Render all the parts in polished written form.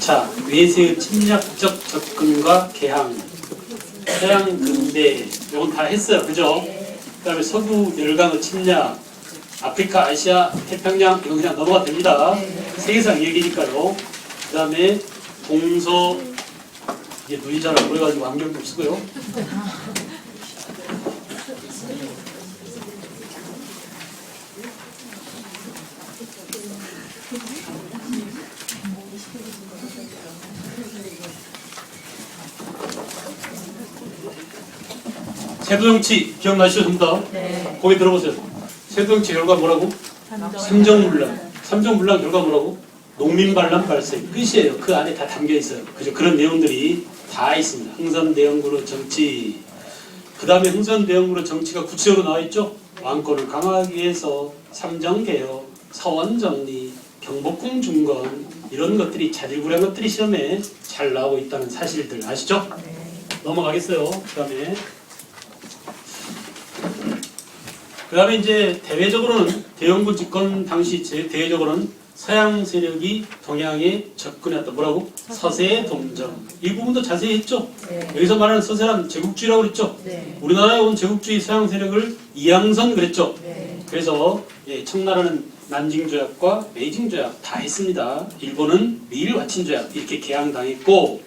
자, 외세의 침략적 접근과 개항, 서양 근대, 이건 다 했어요. 그죠? 그 다음에 서구 열강의 침략, 아프리카, 아시아, 태평양, 이건 그냥 넘어가 됩니다. 세계상 얘기니까요. 그 다음에 동서, 이게 눈이 잘 안 보여가지고 안경 좀 쓰고요. 세도정치 기억나시죠? 전부 다? 네. 거기 들어보세요. 세도정치 결과 뭐라고? 삼정문란. 삼정문란 결과 뭐라고? 농민반란 발생. 끝이에요. 그 안에 다 담겨 있어요. 그죠? 그런 내용들이 다 있습니다. 흥선대원군의 정치. 그 다음에 흥선대원군의 정치가 구체적으로 나와 있죠? 왕권을 강화하기 위해서 삼정개혁, 사원정리, 경복궁 중건 이런 것들이 자질구레한 것들이 시험에 잘 나오고 있다는 사실들 아시죠? 넘어가겠어요. 그 다음에 이제 대외적으로는 대영군 집권 당시 대외적으로는 서양 세력이 동양에 접근했다. 뭐라고? 서세 동정. 이 부분도 자세히 했죠? 네. 여기서 말하는 서세란 제국주의라고 그랬죠? 네. 우리나라에 온 제국주의 서양 세력을 이양선 그랬죠? 네. 그래서 청나라는 난징조약과 베이징조약 다 했습니다. 일본은 미일와친조약 이렇게 개항당했고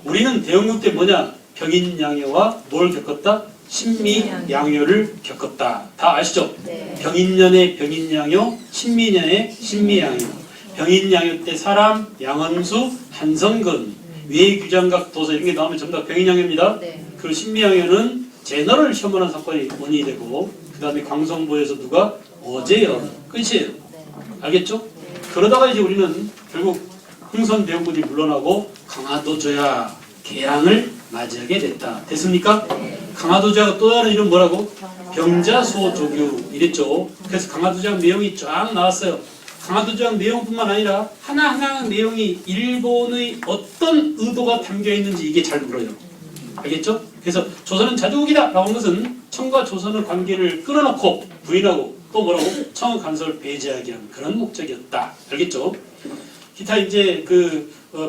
우리는 대영군 때 뭐냐? 병인양요와 뭘 겪었다? 신미양요를 겪었다. 다 아시죠? 네. 병인년의 병인양요, 신미년의 신미양요. 병인양요 때 사람, 양원수, 한성근, 외규장각 도서 이런 게 나오면 전부 다 병인양요입니다. 네. 그리고 신미양요는 제너럴 셔먼한 사건이 원인이 되고 그 다음에 광성보에서 누가? 어제연. 끝이에요. 알겠죠? 그러다가 이제 우리는 결국 흥선대원군이 물러나고 강화도 조약 개항을 맞이하게 됐다. 됐습니까? 강화도 조약 또 다른 이름 뭐라고? 병자소조규 이랬죠. 그래서 강화도 조약 내용이 쫙 나왔어요. 강화도 조약 내용뿐만 아니라 하나하나 내용이 일본의 어떤 의도가 담겨 있는지 이게 잘 물어요. 알겠죠? 그래서 조선은 자주국이다 라고 하는 것은 청과 조선의 관계를 끊어놓고 부인하고 또 뭐라고? 청의 간섭을 배제하기 위한 그런 목적이었다. 알겠죠? 기타 이제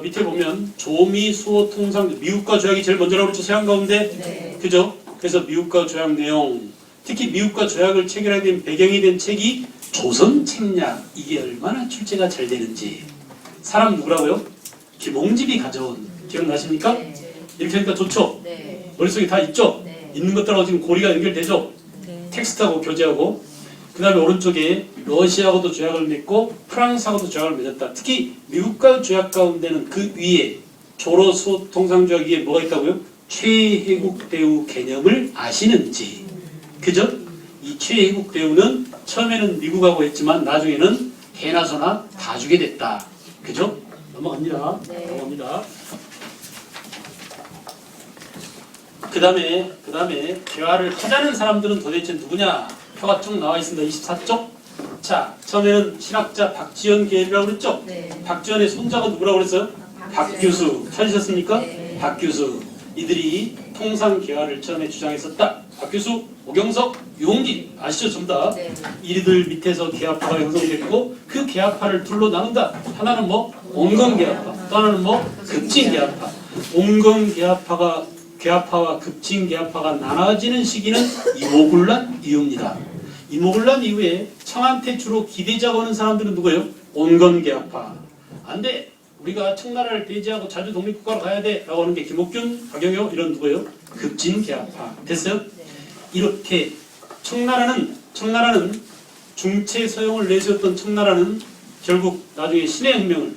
밑에 보면 조미 수호 통상 미국과 조약이 제일 먼저라고 그랬죠. 서양 가운데. 네. 그죠? 그래서 미국과 조약 내용 특히 미국과 조약을 체결하게 된 배경이 된 책이 조선 책략. 이게 얼마나 출제가 잘 되는지. 사람 누구라고요? 김홍집이 가져온. 기억나십니까? 네. 이렇게 하니까 좋죠? 네. 머릿속에 다 있죠? 네. 있는 것들하고 지금 고리가 연결되죠? 네. 텍스트하고 교재하고 그 다음에 오른쪽에 러시아하고도 조약을 맺고 프랑스하고도 조약을 맺었다. 특히 미국과 조약 가운데는 그 위에 조로소 통상조약 위에 뭐가 있다고요? 최혜국 대우 개념을 아시는지. 그죠? 이 최혜국 대우는 처음에는 미국하고 했지만 나중에는 해나 소나 다 주게 됐다. 그죠? 넘어갑니다. 네. 넘어갑니다. 그 다음에 개화를 하자는 사람들은 도대체 누구냐? 표가 쭉 나와 있습니다. 24쪽. 자, 처음에는 신학자 박지원 계열이라고 그랬죠? 네. 박지원의 손자가 누구라고 그랬어요? 박규수. 찾으셨습니까? 네. 박규수. 이들이 통상 개화를 처음에 주장했었다. 박규수, 오경석, 유홍기 아시죠? 전부 다. 네. 이들 밑에서 개화파가 형성됐고 그 개화파를 둘로 나눈다. 하나는 뭐? 온건개화파. 또 하나는 뭐? 급진개화파. 개화파와 급진개화파가 나눠지는 시기는 이모군란 이후입니다. 이모군란 이후에 청한테 주로 기대자가 오는 사람들은 누구예요? 온건개화파. 안돼. 우리가 청나라를 배제하고 자주 독립국가로 가야 돼 라고 하는 게 김옥균, 박영효 이런 누구예요? 급진개화파. 됐어요? 이렇게 청나라는 중체 서용을 내세웠던 청나라는 결국 나중에 신의 혁명을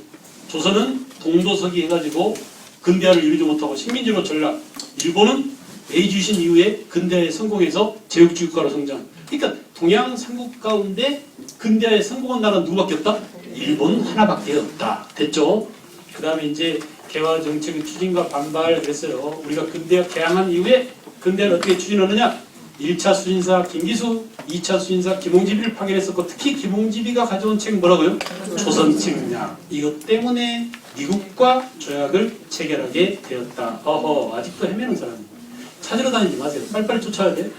조선은 동도서기 해가지고 근대화를 이루지 못하고 식민지로 전락. 일본은 메이지 유신 이후에 근대화에 성공해서 제국주의 국가로 성장. 그러니까 동양 삼국 가운데 근대화에 성공한 나라는 누구밖에 없다? 일본 하나밖에 없다. 됐죠? 그 다음에 이제 개화 정책의 추진과 반발 그랬어요. 우리가 근대화 개항한 이후에 근대화를 어떻게 추진하느냐? 1차 수진사 김기수, 2차 수진사 김홍집이를 파견했었고 특히 김홍집이가 가져온 책은 뭐라고요? 조선책략. 이것 때문에 미국과 조약을 체결하게 되었다. 어허, 아직도 헤매는 사람이. 찾으러 다니지 마세요. 빨리빨리 쫓아야 돼.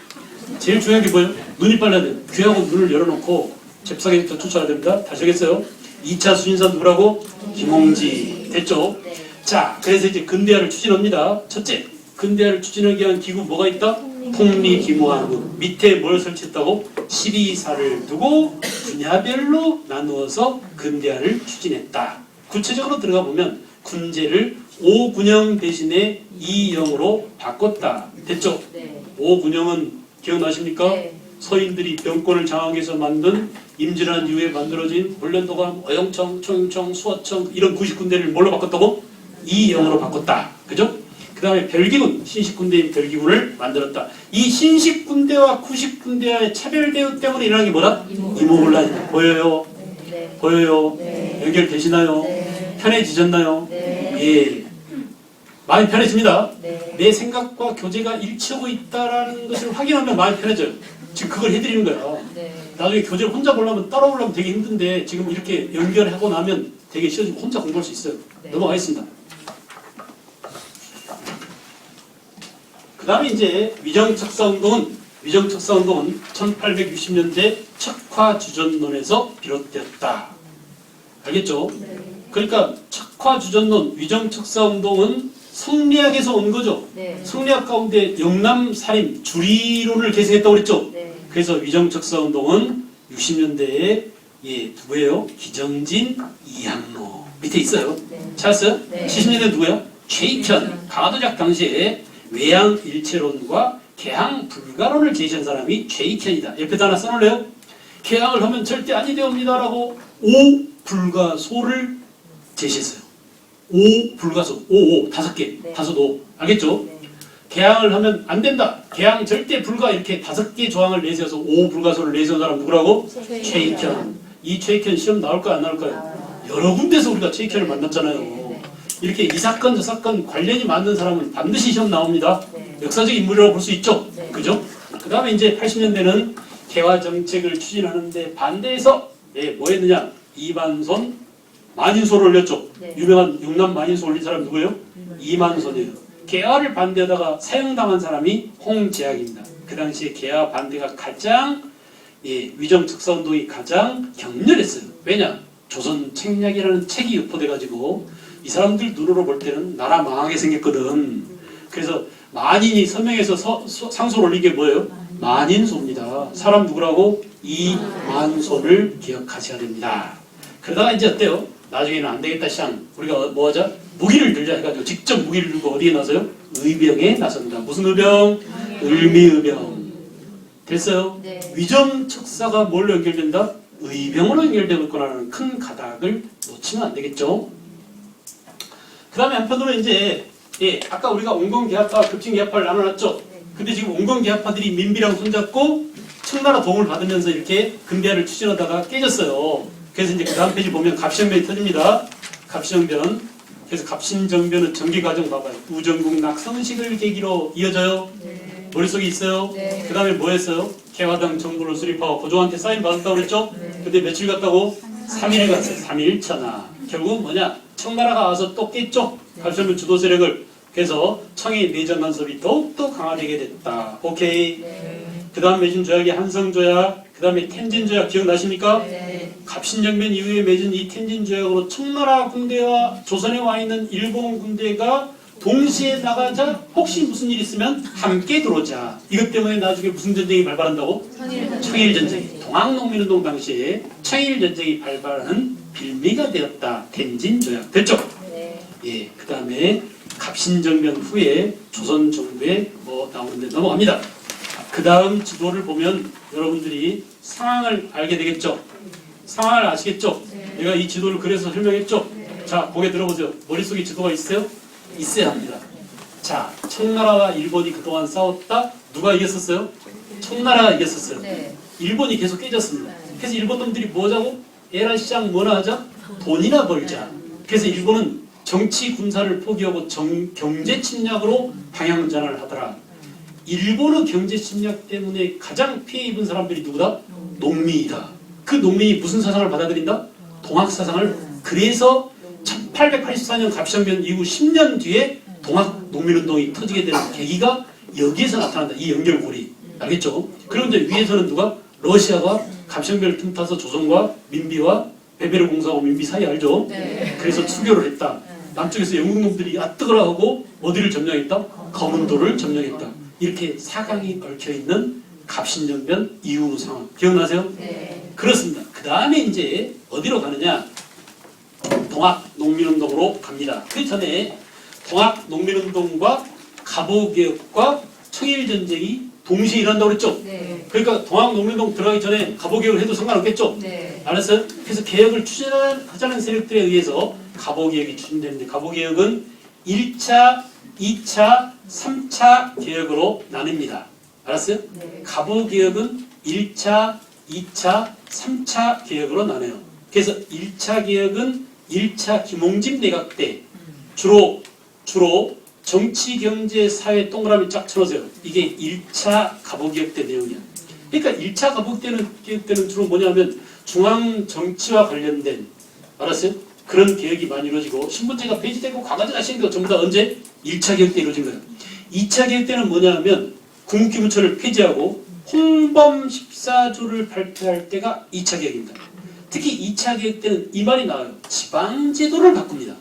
제일 중요한 게 뭐예요? 눈이 빨라야 돼요. 귀하고 눈을 열어놓고 잽싸게 쫓아야 됩니다. 다시 하겠어요? 2차 수진사 누구라고? 김홍지. 됐죠? 네. 자, 그래서 이제 근대화를 추진합니다. 첫째, 근대화를 추진하기 위한 기구 뭐가 있다? 통리기모하고 밑에 뭘 설치했다고? 12사를 두고 분야별로 나누어서 근대화를 추진했다. 구체적으로 들어가 보면 군제를 5군형 대신에 2형으로 바꿨다. 됐죠? 네. 5군형은 기억나십니까? 네. 서인들이 병권을 장악해서 만든 임진왜란 이후에 만들어진 훈련도감, 어영청, 총영청, 수어청 이런 90군대를 뭘로 바꿨다고? 2형으로 바꿨다. 그죠? 그 다음에 별기군, 신식군대인 별기군을 만들었다. 이 신식군대와 90군대와의 차별대우 때문에 일어난 게 뭐다? 이모군란. 보여요? 네. 보여요? 네. 연결되시나요? 네. 편해지셨나요? 네. 예. 마음이 편해집니다. 네. 내 생각과 교재가 일치하고 있다는 것을 확인하면 마음이 편해져요. 지금 그걸 해드리는 거야. 네. 나중에 교재를 혼자 보려면 따라오려면 되게 힘든데 지금 이렇게 연결하고 나면 되게 쉬워지고 혼자 공부할 수 있어요. 네. 넘어가겠습니다. 그 다음에 이제 위정척사운동은 1860년대 척화주전론에서 비롯되었다. 알겠죠? 네. 그러니까 척화주전론, 위정척사운동은 성리학에서 온 거죠. 네. 성리학 가운데 영남살인 주리론을 계승했다고 그랬죠. 네. 그래서 위정척사운동은 60년대에 누구예요? 기정진, 이항로 밑에 있어요. 네. 찾았어요? 네. 70년대 누구야? 최익현. 강화도작 당시에 외양일체론과 개항 불가론을 제시한 사람이 최익현이다. 옆에다 하나 써놓을래요? 개항을 하면 절대 아니 되옵니다라고 오불가소를 제시했어요. 오불가소, 오, 5개, 네. 5오. 알겠죠? 네. 개항을 하면 안 된다. 개항 절대 불가 이렇게 5개 조항을 내세워서 오불가소를 내세운 사람 누구라고? 최익현. 이 최익현 시험 나올까요? 안 나올까요? 여러 군데서 우리가 최익현을 만났잖아요. 네. 이렇게 이 사건 저 사건 관련이 맞는 사람은 반드시 시험 나옵니다. 네. 역사적 인물이라고 볼 수 있죠. 네. 그죠? 그 다음에 이제 80년대는 개화 정책을 추진하는데 반대해서 뭐 했느냐? 이만손 만인소를 올렸죠. 네. 유명한 육남 만인소 올린 사람 누구예요? 이만손이에요. 개화를 반대하다가 사형당한 사람이 홍재학입니다. 그 당시에 개화 반대가 가장 위정척사운동이 가장 격렬했어요. 왜냐? 조선 책략이라는 책이 유포돼가지고 이 사람들 눈으로 볼 때는 나라 망하게 생겼거든. 그래서 만인이 서명해서 상소를 올린 게 뭐예요? 만인소입니다. 사람 누구라고? 이만소를 기억하셔야 됩니다. 그러다가 이제 어때요? 나중에는 안 되겠다 시장 우리가 뭐 하자? 무기를 들자 해가지고 직접 무기를 들고 어디에 나서요? 의병에 나섭니다. 무슨 의병? 을미의병. 됐어요? 네. 위정척사가 뭘로 연결된다? 의병으로 연결되고 있구나라는 큰 가닥을 놓치면 안 되겠죠. 그 다음에 한편으로 이제 아까 우리가 온건계합파, 급진계합파를 나눠놨죠. 근데 지금 온건계합파들이 민비랑 손잡고 청나라 도움을 받으면서 이렇게 근대화를 추진하다가 깨졌어요. 그래서 이제 그 다음 페이지 보면 갑신정변이 터집니다. 갑신정변. 그래서 갑신정변은 전개과정 봐봐요. 우정국 낙성식을 계기로 이어져요. 네. 머릿속에 있어요. 네. 그 다음에 뭐 했어요? 개화당 정부를 수립하고 고종한테 사인 받았다고 그랬죠? 네. 근데 며칠 갔다고? 3일 갔어요. 3일 천하. 결국은 뭐냐? 청나라가 와서 또 깼죠? 갑신정변 주도 세력을. 그래서 청의 내정 간섭이 더욱더 강화되게 됐다. 오케이. 네. 그 다음 맺은 조약이 한성조약, 그 다음에 텐진조약 기억나십니까? 네. 갑신정변 이후에 맺은 이 텐진조약으로 청나라 군대와 조선에 와 있는 일본 군대가 동시에 나가자 혹시 무슨 일 있으면 함께 들어오자. 이것 때문에 나중에 무슨 전쟁이 발발한다고? 청일전쟁. 동학농민운동 당시에 청일전쟁이 발발하는 빌미가 되었다. 텐진조약. 됐죠? 네. 예, 그 다음에 갑신정변 후에 조선 정부에 뭐 나오는데 넘어갑니다. 그 다음 지도를 보면 여러분들이 상황을 알게 되겠죠? 상황을 아시겠죠? 네. 내가 이 지도를 그래서 설명했죠? 네. 자, 고개 들어보세요. 머릿속에 지도가 있어요? 있어야 합니다. 자, 청나라와 일본이 그동안 싸웠다. 누가 이겼었어요? 청나라가 이겼었어요. 네. 일본이 계속 깨졌습니다. 그래서 일본 놈들이 뭐 하자고? 에라 시장 뭐나 하자? 돈이나 벌자. 그래서 일본은 정치 군사를 포기하고 경제 침략으로 방향 전환을 하더라. 일본의 경제 침략 때문에 가장 피해 입은 사람들이 누구다? 농민이다. 그 농민이 무슨 사상을 받아들인다? 동학 사상을. 그래서 1884년 갑신정변 이후 10년 뒤에 동학 농민운동이 터지게 되는 계기가 여기에서 나타난다. 이 연결고리. 알겠죠? 그런데 위에서는 누가? 러시아가 갑신정변을 틈타서 조선과 민비와 베베르 공사하고 민비 사이 알죠? 네. 그래서 수교를 했다. 남쪽에서 영국 놈들이 뜨거라 하고 어디를 점령했다? 검은도를 점령했다. 이렇게 사강이 얽혀 있는 갑신정변 이후 상황 기억나세요? 네. 그렇습니다. 그 다음에 이제 어디로 가느냐? 동학 농민운동으로 갑니다. 그 전에 동학 농민운동과 갑오개혁과 청일전쟁이 동시에 일어난다고 그랬죠? 네. 그러니까 동학 농민운동 들어가기 전에 갑오개혁을 해도 상관없겠죠? 네. 알았어요? 그래서 개혁을 추진하자는 세력들에 의해서 갑오개혁이 추진되는데 갑오개혁은 1차, 2차, 3차 개혁으로 나뉩니다. 알았어요? 네. 갑오개혁은 1차, 2차, 3차 개혁으로 나눠요. 그래서 1차 개혁은 1차 김홍집 내각 때 주로 정치, 경제, 사회 동그라미 쫙 쳐놓으세요. 이게 1차 갑오개혁 때 내용이야. 그러니까 1차 갑오개혁 때는 주로 뭐냐면 중앙 정치와 관련된 알았어요? 그런 개혁이 많이 이루어지고 신분제가 폐지되고 과가제가 시행되고 전부 다 언제? 1차 개혁 때 이루어진 거예요. 2차 개혁 때는 뭐냐면 군국기문처를 폐지하고 홍범 14조를 발표할 때가 2차 개혁입니다. 특히 2차 개혁 때는 이 말이 나와요. 지방제도를 바꿉니다.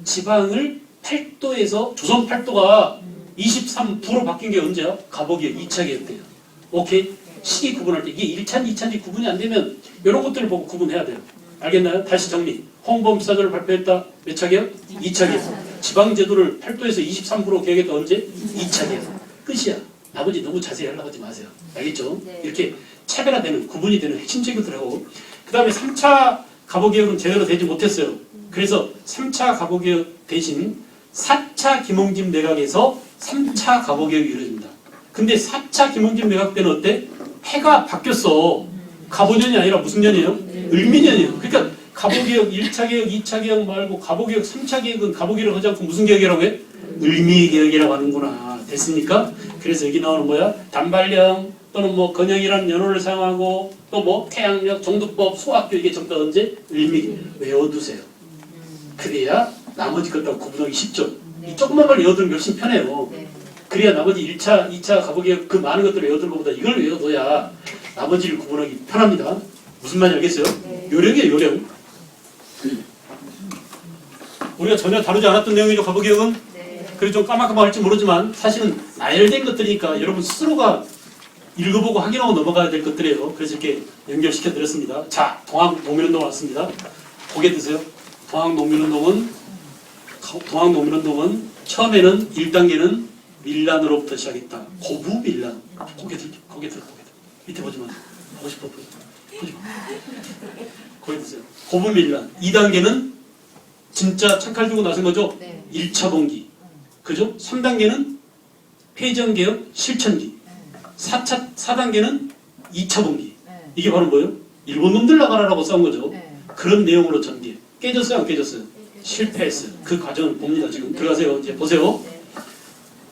지방을 8도에서 조선 8도가 23부로 바뀐 게 언제야? 갑오개혁 2차 개혁 때예요. 오케이? 시기 구분할 때 이게 1차인지 2차인지 구분이 안 되면 이런 것들을 보고 구분해야 돼요. 알겠나요? 다시 정리. 홍범 14조를 발표했다. 몇 차 개혁? 2차 개혁. 지방제도를 8도에서 23부로 개혁했다. 언제? 2차 개혁. 끝이야. 나머지 너무 자세히 하려고 하지 마세요. 알겠죠? 네. 이렇게 차별화되는, 구분이 되는 핵심적인 것들 하고 그 다음에 3차 갑오개혁은 제대로 되지 못했어요. 그래서 3차 갑오개혁 대신 4차 김홍집 내각에서 3차 갑오개혁이 이루어집니다. 근데 4차 김홍집 내각 때는 어때? 해가 바뀌었어. 갑오년이 아니라 무슨 년이에요? 을미년이에요. 그러니까 갑오개혁 1차 개혁, 2차 개혁 말고 갑오개혁 3차 개혁은 갑오개혁을 하지 않고 무슨 개혁이라고 해? 을미개혁이라고 하는구나. 됐습니까? 그래서 여기 나오는 뭐야? 단발령 또는 뭐 건영이라는 연호를 사용하고 또 뭐 태양력, 정두법, 소학교 이게 전부 다 언제? 을미 외워두세요. 그래야 나머지 것하고 구분하기 쉽죠. 이 조그만 걸 외워두면 훨씬 편해요. 네. 그래야 나머지 1차, 2차 가보기에 그 많은 것들을 외워두는 것보다 이걸 외워둬야 나머지를 구분하기 편합니다. 무슨 말인지 알겠어요? 네. 요령이에요, 요령. 우리가 전혀 다루지 않았던 내용이죠, 가보기역은. 네. 그래서 좀 까맣까맣할지 모르지만 사실은 나열된 것들이니까 여러분 스스로가 읽어보고 확인하고 넘어가야 될 것들이에요. 그래서 이렇게 연결시켜 드렸습니다. 자, 동학 농민운동 왔습니다. 고개 드세요. 동학 농민운동은 처음에는 1단계는 밀란으로부터 시작했다. 고부 밀란. 고개 들어. 밑에 보지 마. 보고 싶어. 보지 마. 고개 드세요. 고부 밀란. 2단계는 진짜 착칼 들고 나선 거죠? 네. 1차 봉기. 그죠? 3단계는 폐정개혁 실천기. 4단계는 2차 봉기. 네. 이게 바로 뭐예요? 일본 놈들 나가라라고 싸운 거죠. 네. 그런 내용으로 전개. 깨졌어요? 안 깨졌어요? 실패했어요. 그 과정을 봅니다. 지금 들어가세요. 이제 보세요. 네.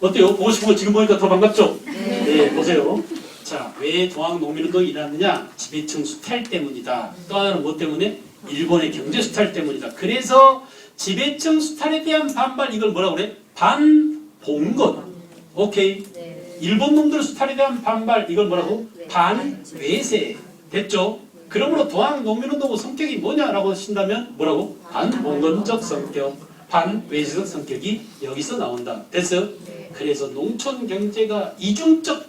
어때요? 보고 싶은 거 지금 보니까 더 반갑죠? 네. 네, 보세요. 자, 왜 동학농민운동이 일어났느냐? 지배층 수탈 때문이다. 또 하나는 뭐 때문에? 일본의 경제 수탈 때문이다. 그래서 지배층 수탈에 대한 반발, 이걸 뭐라고 그래? 반봉건. 오케이. 네. 일본 놈들 수탈에 대한 반발, 이걸 뭐라고? 네. 반외세. 됐죠? 그러므로 동학농민운동의 성격이 뭐냐라고 하신다면 뭐라고? 반봉건적 성격, 반외세적 성격이 여기서 나온다. 됐어요? 네. 그래서 농촌 경제가 이중적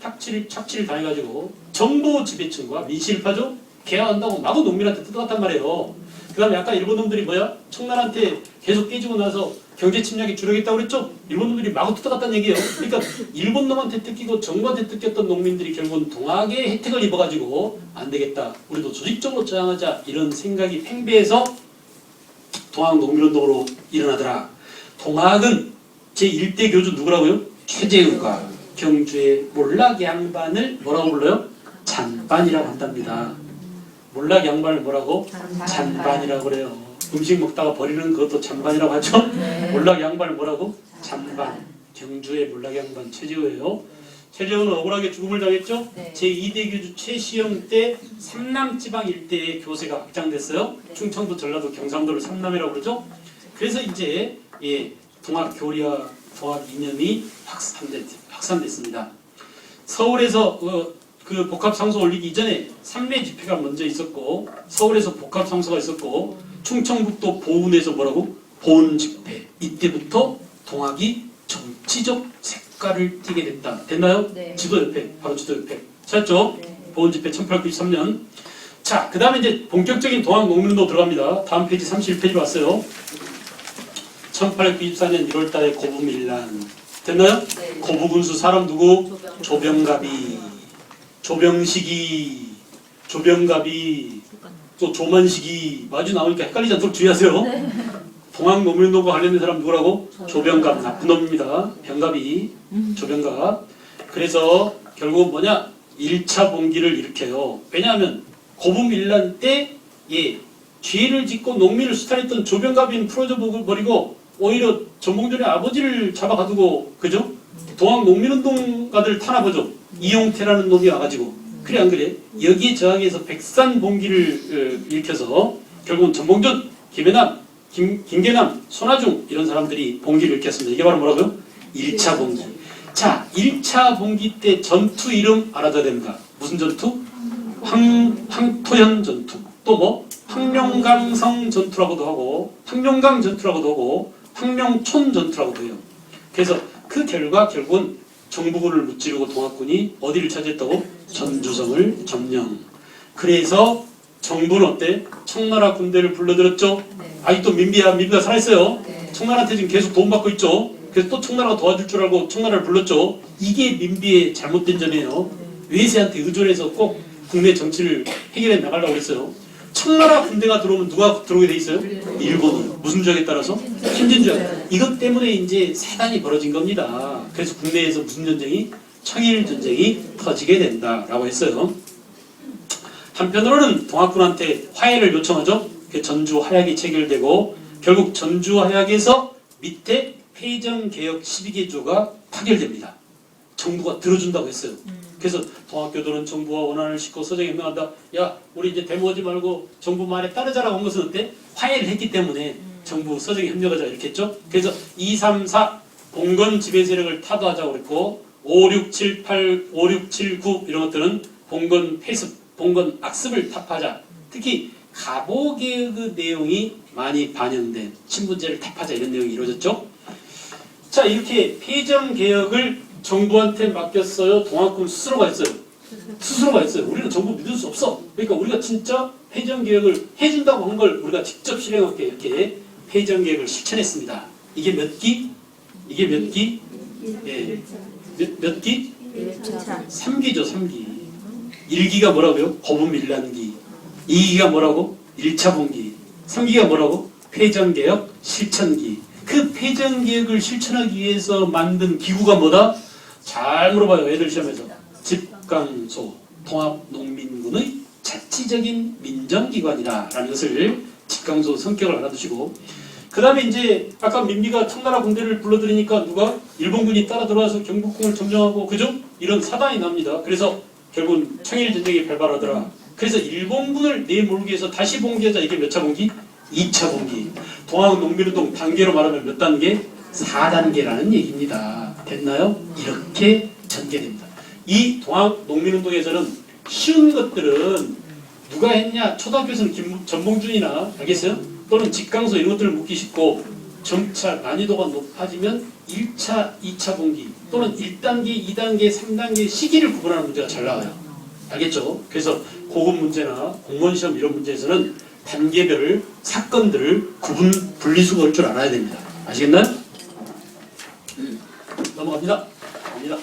착취를 당해가지고 정부 지배층과 민실파죠? 개화한다고 마구 농민한테 뜯어갔단 말이에요. 그 다음에 아까 일본 놈들이 뭐야? 청나라한테 계속 깨지고 나서 경제 침략이 주력했다고 그랬죠? 일본 놈들이 마구 뜯어갔다는 얘기예요. 그러니까 일본 놈한테 뜯기고 정부한테 뜯겼던 농민들이 결국은 동학의 혜택을 입어가지고 안 되겠다. 우리도 조직적으로 저항하자. 이런 생각이 팽배해서 동학 농민운동으로 일어나더라. 동학은 제1대 교주 누구라고요? 최재우가 경주의 몰락 양반을 뭐라고 불러요? 잔반이라고 한답니다. 몰락 양반을 뭐라고? 잔반이라고 그래요. 음식 먹다가 버리는 그것도 잔반이라고 하죠? 네. 몰락 양반을 뭐라고? 잔반. 경주의 몰락 양반 최재우예요. 최재우는 억울하게 죽음을 당했죠? 네. 제2대 교주 최시영 때 삼남지방 일대의 교세가 확장됐어요. 네. 충청도, 전라도, 경상도를 삼남이라고 그러죠? 그래서 이제 동학 교리와 동학 이념이 확산됐습니다. 서울에서 그 복합상소 올리기 이전에 삼례 집회가 먼저 있었고 서울에서 복합상소가 있었고 충청북도 보은에서 뭐라고? 보훈집회 이때부터 동학이 정치적 색깔을 띠게 된다. 됐나요? 네. 지도 옆에 바로 지도 옆에 찾았죠? 네. 보훈집회 1893년. 자, 그 다음에 이제 본격적인 동학 농민운동 들어갑니다. 다음 페이지 31페이지로 왔어요. 1894년 1월달에 고부밀란 됐나요? 네. 고부군수 사람 누구? 조병. 조병갑이, 조병식이, 조병갑이, 또 조만식이 마주 나오니까 헷갈리지 않도록 주의하세요. 네. 동학 농민운동과 관련된 사람 누구라고? 조병갑. 조병갑, 나쁜 놈입니다. 병갑이, 조병갑. 그래서 결국 뭐냐? 1차 봉기를 일으켜요. 왜냐하면 고부밀란 때 죄를 짓고 농민을 수탈했던 조병갑인 풀어져버리고 오히려 전봉준의 아버지를 잡아가두고 그죠? 동학 농민운동가들 탄압하죠. 이용태라는 놈이 와가지고 그래 안 그래? 여기에 저항해서 백산봉기를 일으켜서 결국은 전봉준, 김해남, 김계남, 손아중 이런 사람들이 봉기를 일으켰습니다. 이게 바로 뭐라고요? 1차 봉기. 자, 1차 봉기 때 전투 이름 알아둬야 됩니다. 무슨 전투? 황토현 전투. 또 뭐? 황룡강성 전투라고도 하고 황룡강 전투라고도 하고 황룡촌 전투라고도 해요. 그래서 그 결과 결국은 정부군을 무찌르고 동학군이 어디를 차지했다고? 전주성을 점령. 그래서 정부는 어때? 청나라 군대를 불러들였죠. 네. 아직도 민비가 살아있어요. 네. 청나라한테 지금 계속 도움받고 있죠. 그래서 또 청나라가 도와줄 줄 알고 청나라를 불렀죠. 이게 민비의 잘못된 점이에요. 외세한테 의존해서 꼭 국내 정치를 해결해 나가려고 했어요. 청나라 군대가 들어오면 누가 들어오게 돼 있어요? 일본이. 무슨 주약에 따라서? 신진주약. 이것 때문에 이제 사단이 벌어진 겁니다. 그래서 국내에서 무슨 전쟁이? 청일 전쟁이 터지게 된다라고 했어요. 한편으로는 동학군한테 화해를 요청하죠. 전주 화약이 체결되고 결국 전주 화약에서 밑에 회정개혁 12개조가 타결됩니다. 정부가 들어준다고 했어요. 그래서 동학교도는 정부와 원한을 싣고 서정에 명한다. 야, 우리 이제 데모하지 말고 정부 말에 따르자라고 한 것은 어때? 화해를 했기 때문에 정부 서정에 협력하자 이렇게 했죠. 그래서 2, 3, 4 봉건 지배 세력을 타도하자고 그랬고 5, 6, 7, 8, 5, 6, 7, 9 이런 것들은 봉건 폐습, 봉건 악습을 타파하자. 특히 가보개혁의 내용이 많이 반영된 신분제를 타파하자 이런 내용이 이루어졌죠. 자, 이렇게 폐정개혁을 정부한테 맡겼어요. 동학군 스스로가 했어요. 스스로가 했어요. 우리는 정부 믿을 수 없어. 그러니까 우리가 진짜 폐정개혁을 해준다고 한 걸 우리가 직접 실행할게 이렇게 폐정개혁을 실천했습니다. 이게 몇 기? 이게 몇 기? 예. 몇 기? 3기죠. 3기. 1기가 뭐라고요? 고부밀란기. 2기가 뭐라고? 1차 봉기. 3기가 뭐라고? 폐정개혁 실천기. 그 폐정개혁을 실천하기 위해서 만든 기구가 뭐다? 잘 물어봐요. 애들 시험에서. 집강소 통합농민군의 자치적인 민정기관이다라는 것을 집강소 성격을 알아두시고 그 다음에 이제 아까 민비가 청나라 군대를 불러들이니까 누가? 일본군이 따라 들어와서 경복궁을 점령하고 그죠? 이런 사단이 납니다. 그래서 결국은 청일전쟁이 발발하더라. 그래서 일본군을 내몰기 위해서 다시 봉기하자. 이게 몇 차 봉기? 2차 봉기. 동학농민운동 단계로 말하면 몇 단계? 4단계라는 얘기입니다. 됐나요? 이렇게 전개됩니다. 이 동학농민운동에서는 쉬운 것들은 누가 했냐? 초등학교에서는 전봉준이나 알겠어요? 또는 직강소 이런 것들을 묻기 쉽고 점차 난이도가 높아지면 1차, 2차 봉기 또는 1단계, 2단계, 3단계 시기를 구분하는 문제가 잘 나와요. 알겠죠? 그래서 고급 문제나 공무원시험 이런 문제에서는 단계별 사건들을 분리수거할 줄 알아야 됩니다. 아시겠나요? 넘어갑니다. 갑니다.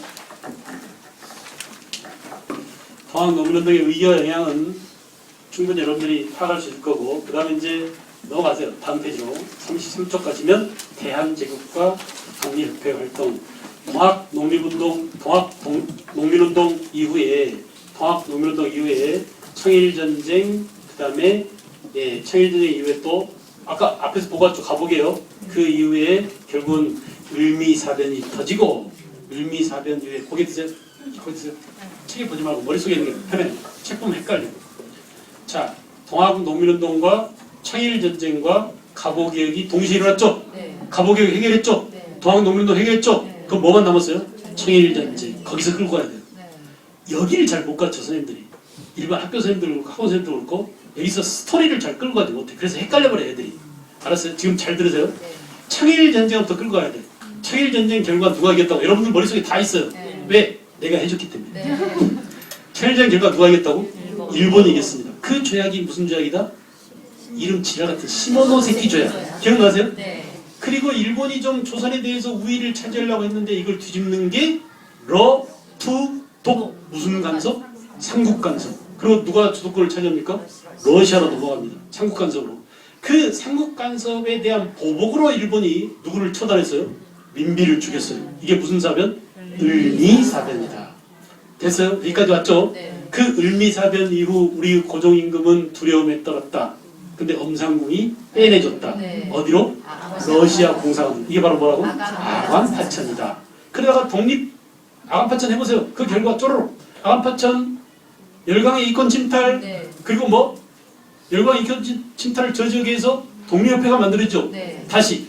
동학농민운동의 의기와 영향은 충분히 여러분들이 파악할 수 있을 거고 그 다음에 이제 넘어가세요. 다음 페이지로 33쪽 가시면 대한제국과 독립협회 활동 동학농민운동 이후에 청일전쟁 그 다음에 청일전쟁 이후에 또 아까 앞에서 보고 왔죠. 가보게요. 그 이후에 결국은 을미사변이 터지고 을미사변 이후에 고개 드세요. 책에 보지 말고 머릿속에 있는 게 편해요. 책 보면 헷갈리고. 자, 동학농민운동과 청일전쟁과 가보개혁이 동시에 일어났죠? 네. 가보개혁 해결했죠? 네. 동학농민운동 해결했죠? 네. 그럼 뭐만 남았어요? 청일전쟁. 거기서 끌고 가야 돼요. 네. 여기를 잘 못 가르쳐 선생님들이. 일반 학교 선생님들 그렇고 학원 선생님들 그렇고 여기서 스토리를 잘 끌고 가지 못해. 그래서 헷갈려버려 애들이. 알았어요? 지금 잘 들으세요? 청일 전쟁부터 끌고 가야 돼. 청일 전쟁 결과 누가 이겼다고? 여러분들 머릿속에 다 있어요. 왜? 내가 해줬기 때문에. 청일 전쟁 결과 누가 이겼다고? 일본이 이겼습니다. 그 조약이 무슨 조약이다? 이름 지라 같은 시모노세키 조약. 기억나세요? 그리고 일본이 좀 조선에 대해서 우위를 차지하려고 했는데 이걸 뒤집는 게 러투독 무슨 간섭? 삼국 간섭. 그리고 누가 주도권을 차지합니까? 러시아로 넘어갑니다. 삼국 간섭으로. 그 삼국 간섭에 대한 보복으로 일본이 누구를 처단했어요? 민비를 죽였어요. 이게 무슨 사변? 을미사변이다. 됐어요? 여기까지 왔죠? 그 을미사변 이후 우리 고종임금은 두려움에 떨었다. 근데 엄상궁이 빼내줬다. 어디로? 러시아 공사관. 이게 바로 뭐라고? 아관파천이다. 그러다가 독립 아관파천 해보세요. 그 결과 쪼로록 아관파천 열강의 이권 침탈 그리고 뭐 열강의 이권 침탈을 저지하기 위해서 독립협회가 만들어졌죠. 다시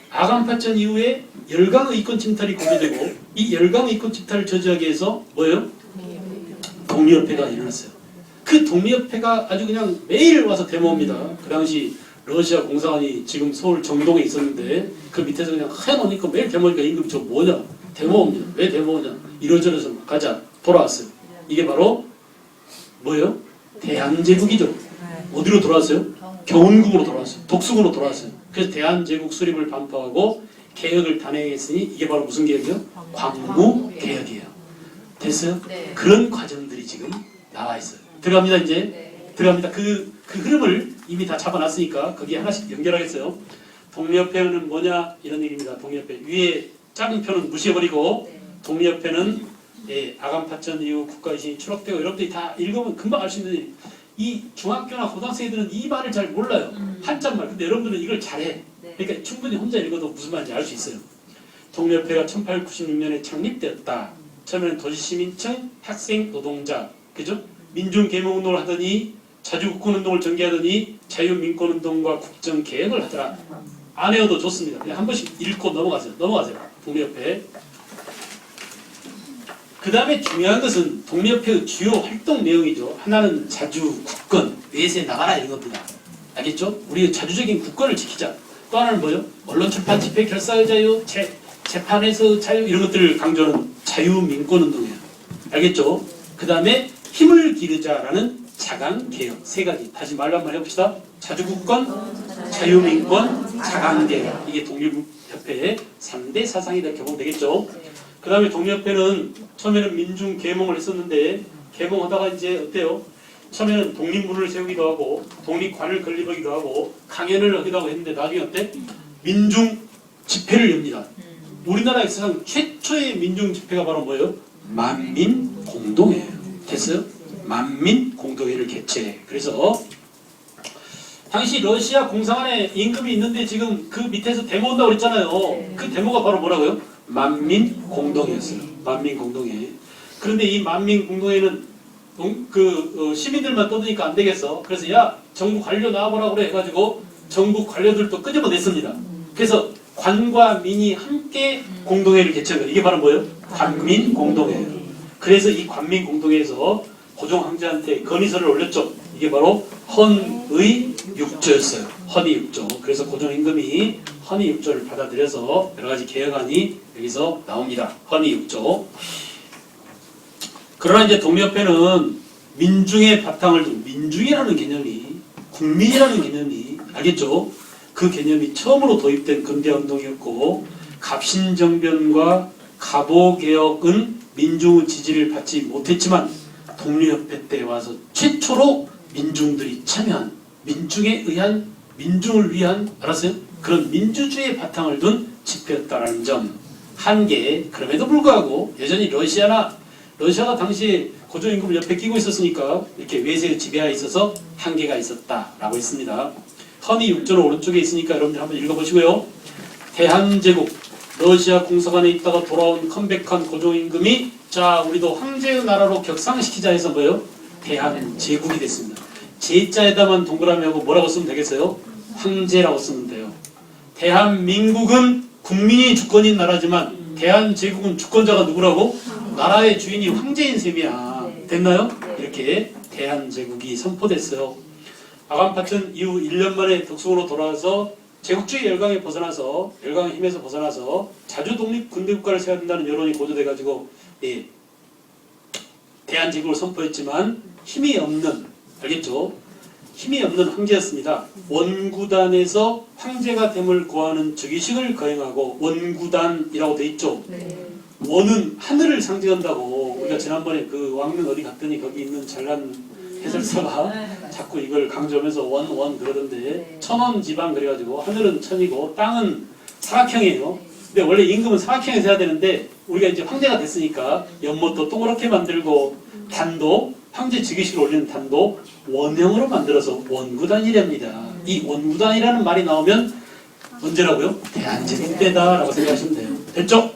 아관파천 이후에 열강의 이권 침탈이 고려되고 이 열강의 이권 침탈을 저지하기 위해서 뭐예요? 독립협회가 일어났어요. 그 독립협회가 아주 그냥 매일 와서 데모입니다. 그 당시 러시아 공사관이 지금 서울 정동에 있었는데 그 밑에서 그냥 하얀 옷 입고 매일 데모니까 임금이 저 뭐냐? 데모입니다. 왜 데모냐? 이러저러서 가자. 돌아왔어요. 이게 바로 뭐예요? 대한제국이죠. 어디로 돌아왔어요? 경운궁으로 돌아왔어요. 독수궁으로 돌아왔어요. 그래서 대한제국 수립을 반포하고 개혁을 단행했으니 이게 바로 무슨 개혁이요? 광무개혁이에요. 됐어요? 그런 과정들이 지금 나와 있어요. 들어갑니다 이제. 들어갑니다. 그 흐름을 이미 다 잡아놨으니까 거기에 하나씩 연결하겠어요. 독립협회는 뭐냐 이런 얘기입니다. 독립협회 위에 작은 표는 무시해버리고 독립협회는 아관파천 이후 국가유신이 추락되고 여러분들이 다 읽으면 금방 알 수 있는 이 중학교나 고등학생들은 이 말을 잘 몰라요. 한자말. 근데 여러분들은 이걸 잘해. 그러니까 충분히 혼자 읽어도 무슨 말인지 알 수 있어요. 독립협회가 1896년에 창립되었다. 처음에는 도시시민층, 학생, 노동자, 그죠? 민중개몽운동을 하더니 자주국권운동을 전개하더니 자유민권운동과 국정개혁을 하더라. 안 외워도 좋습니다. 그냥 한 번씩 읽고 넘어가세요. 독립협회. 그 다음에 중요한 것은 독립협회의 주요 활동 내용이죠. 하나는 자주, 국권, 외세 나가라 이런 겁니다. 알겠죠? 우리 자주적인 국권을 지키자. 또 하나는 뭐요? 언론, 출판, 집회, 결사의 자유, 재판에서 자유 이런 것들을 강조하는 자유민권운동이에요. 알겠죠? 그 다음에 힘을 기르자라는 자강개혁 세 가지. 다시 말로 한번 해봅시다. 자주국권, 자유민권, 자강개혁. 이게 독립협회의 3대 사상이다. 경험되겠죠? 그 다음에 독립협회는 처음에는 민중개몽을 했었는데 개몽하다가 이제 어때요? 처음에는 독립문을 세우기도 하고 독립관을 건립하기도 하고 강연을 하기도 하고 했는데 나중에 어때? 민중 집회를 엽니다. 우리나라의 사상 최초의 민중 집회가 바로 뭐예요? 만민공동회예요. 됐어요? 만민공동회를 개최해. 그래서 당시 러시아 공사관에 임금이 있는데 지금 그 밑에서 데모 온다고 그랬잖아요. 그 데모가 바로 뭐라고요? 만민공동회였어요. 만민공동회. 그런데 이 만민공동회는 시민들만 떠드니까 안 되겠어. 그래서 야 정부 관료 나와보라 그래 해가지고 정부 관료들도 끄집어냈습니다. 그래서 관과 민이 함께 공동회를 개최한 거예요. 이게 바로 뭐예요? 관민공동회예요. 그래서 이 관민공동회에서 고종 황제한테 건의서를 올렸죠. 이게 바로 헌의육조였어요. 헌의육조. 그래서 고종 임금이 헌의육조를 받아들여서 여러 가지 개혁안이 여기서 나옵니다. 헌의육조. 그러나 이제 독립협회는 민중의 바탕을 둔 민중이라는 개념이 국민이라는 개념이 알겠죠? 그 개념이 처음으로 도입된 근대운동이었고 갑신정변과 갑오개혁은 민중의 지지를 받지 못했지만 독립협회 때 와서 최초로 민중들이 참여한 민중에 의한 민중을 위한 알았어요? 그런 민주주의의 바탕을 둔 집회였다라는 점 한계. 그럼에도 불구하고 여전히 러시아가 당시에 고종임금을 옆에 끼고 있었으니까 이렇게 외세의 지배하에 있어서 한계가 있었다라고 했습니다. 헌의육조는 오른쪽에 있으니까 여러분들 한번 읽어보시고요. 대한제국 러시아 공사관에 있다가 돌아온 컴백한 고종임금이 자 우리도 황제의 나라로 격상시키자 해서 뭐예요? 대한제국이 됐습니다. 제자에다만 동그라미 하고 뭐라고 쓰면 되겠어요? 황제라고 쓰면 돼요. 대한민국은 국민이 주권인 나라지만 대한제국은 주권자가 누구라고? 나라의 주인이 황제인 셈이야. 됐나요? 이렇게 대한제국이 선포됐어요. 아관파천 이후 1년 만에 덕수궁으로 돌아와서 제국주의 열강에 벗어나서 열강의 힘에서 벗어나서 자주 독립 군대 국가를 세워야 된다는 여론이 고조돼가지고 예, 대한제국을 선포했지만 힘이 없는 알겠죠? 힘이 없는 황제였습니다. 원구단에서 황제가 됨을 구하는 즉위식을 거행하고 원구단이라고 돼 있죠. 원은 하늘을 상징한다고 우리가 지난번에 그 왕릉 어디 갔더니 거기 있는 잘난 해설사가 자꾸 이걸 강조하면서 원 그러던데 천원 지방 그래가지고 하늘은 천이고 땅은 사각형이에요. 근데 원래 임금은 사각형에서 해야 되는데 우리가 이제 황제가 됐으니까 연못도 동그랗게 만들고 단도 황제 즉위식을 올리는 단도 원형으로 만들어서 원구단이랍니다. 이 원구단이라는 말이 나오면 언제라고요? 대한제국 때다라고 생각하시면 돼요. 됐죠?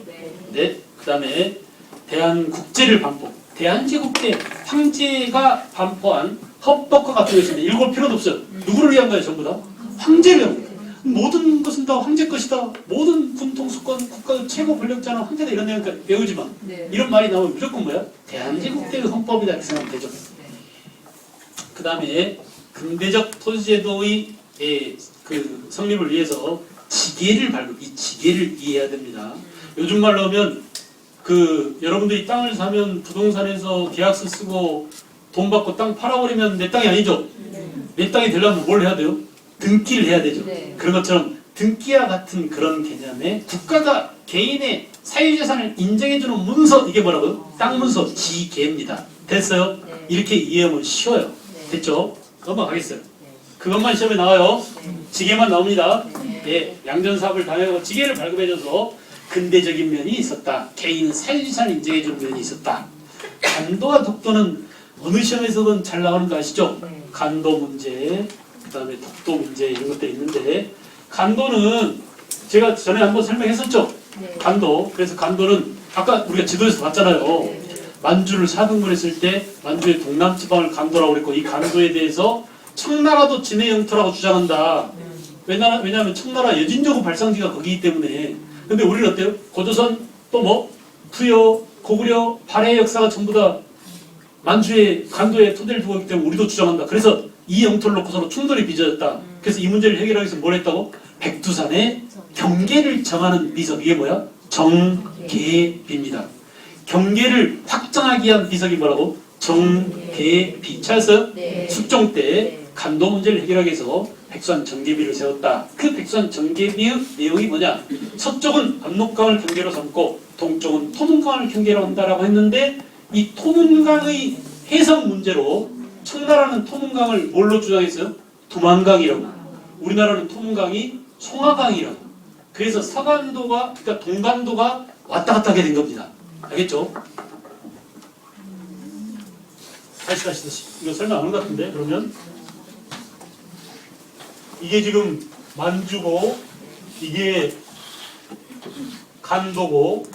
네. 그 다음에 대한국제를 반포. 대한제국 때 황제가 반포한 헌법과 같은 게 있습니다. 읽을 필요도 없어요. 누구를 위한 거예요? 전부 다? 황제를 위한 거예요. 모든 것은 다 황제 것이다. 모든 군통수권 국가 최고 권력자는 황제다. 이런 내용 배우지 마. 이런 말이 나오면 무조건 뭐야? 대한제국 때의 헌법이다. 이렇게 생각하면 되죠. 그 다음에 근대적 토지제도의 그 성립을 위해서 지계를 발급. 이 지계를 이해해야 됩니다. 요즘 말로 하면 그 여러분들이 땅을 사면 부동산에서 계약서 쓰고 돈 받고 땅 팔아버리면 내 땅이 아니죠. 내 땅이 되려면 뭘 해야 돼요? 등기를 해야 되죠. 그런 것처럼 등기와 같은 그런 개념에 국가가 개인의 사유재산을 인정해주는 문서, 이게 뭐라고요? 땅 문서, 지계입니다. 됐어요? 이렇게 이해하면 쉬워요. 됐죠? 넘어가겠어요. 그것만 시험에 나와요. 지계만 나옵니다. 예, 양전사업을 당하고 지계를 발급해줘서 근대적인 면이 있었다. 개인 사유재산을 인정해주는 면이 있었다. 간도와 독도는 어느 시험에서든 잘 나오는 거 아시죠? 간도 문제, 그 다음에 독도 문제 이런 것들이 있는데 간도는 제가 전에 한번 설명했었죠? 간도. 그래서 간도는 아까 우리가 지도에서 봤잖아요. 만주를 4등분 했을 때 만주의 동남지방을 간도라고 그랬고 이 간도에 대해서 청나라도 진해 영토라고 주장한다. 왜냐하면 청나라 여진저구 발상지가 거기이기 때문에. 근데 우리는 어때요? 고조선 또 뭐 부여, 고구려, 발해의 역사가 전부 다 만주의 간도에 토대를 두고 있기 때문에 우리도 주장한다. 그래서 이 영토를 놓고 서로 충돌이 빚어졌다. 그래서 이 문제를 해결하기 위해서 뭘 했다고? 백두산에 경계를 정하는 비석. 이게 뭐야? 정계비입니다. 경계를 확정하기 위한 비석이 뭐라고? 정계비. 찾았어요? 숙종 때 간도 문제를 해결하기 위해서 백두산 정계비를 세웠다. 그 백두산 정계비의 내용이 뭐냐? 서쪽은 압록강을 경계로 삼고 동쪽은 토문강을 경계로 한다라고 했는데 이 토문강의 해석 문제로 청나라는 토문강을 뭘로 주장했어요? 두만강이라고. 우리나라는 토문강이 송하강이라고. 그래서 서간도가 그러니까 동간도가 왔다 갔다 하게 된 겁니다. 알겠죠? 다시 이거 설명 안 한 것 같은데 그러면 이게 지금 만주고 이게 간도고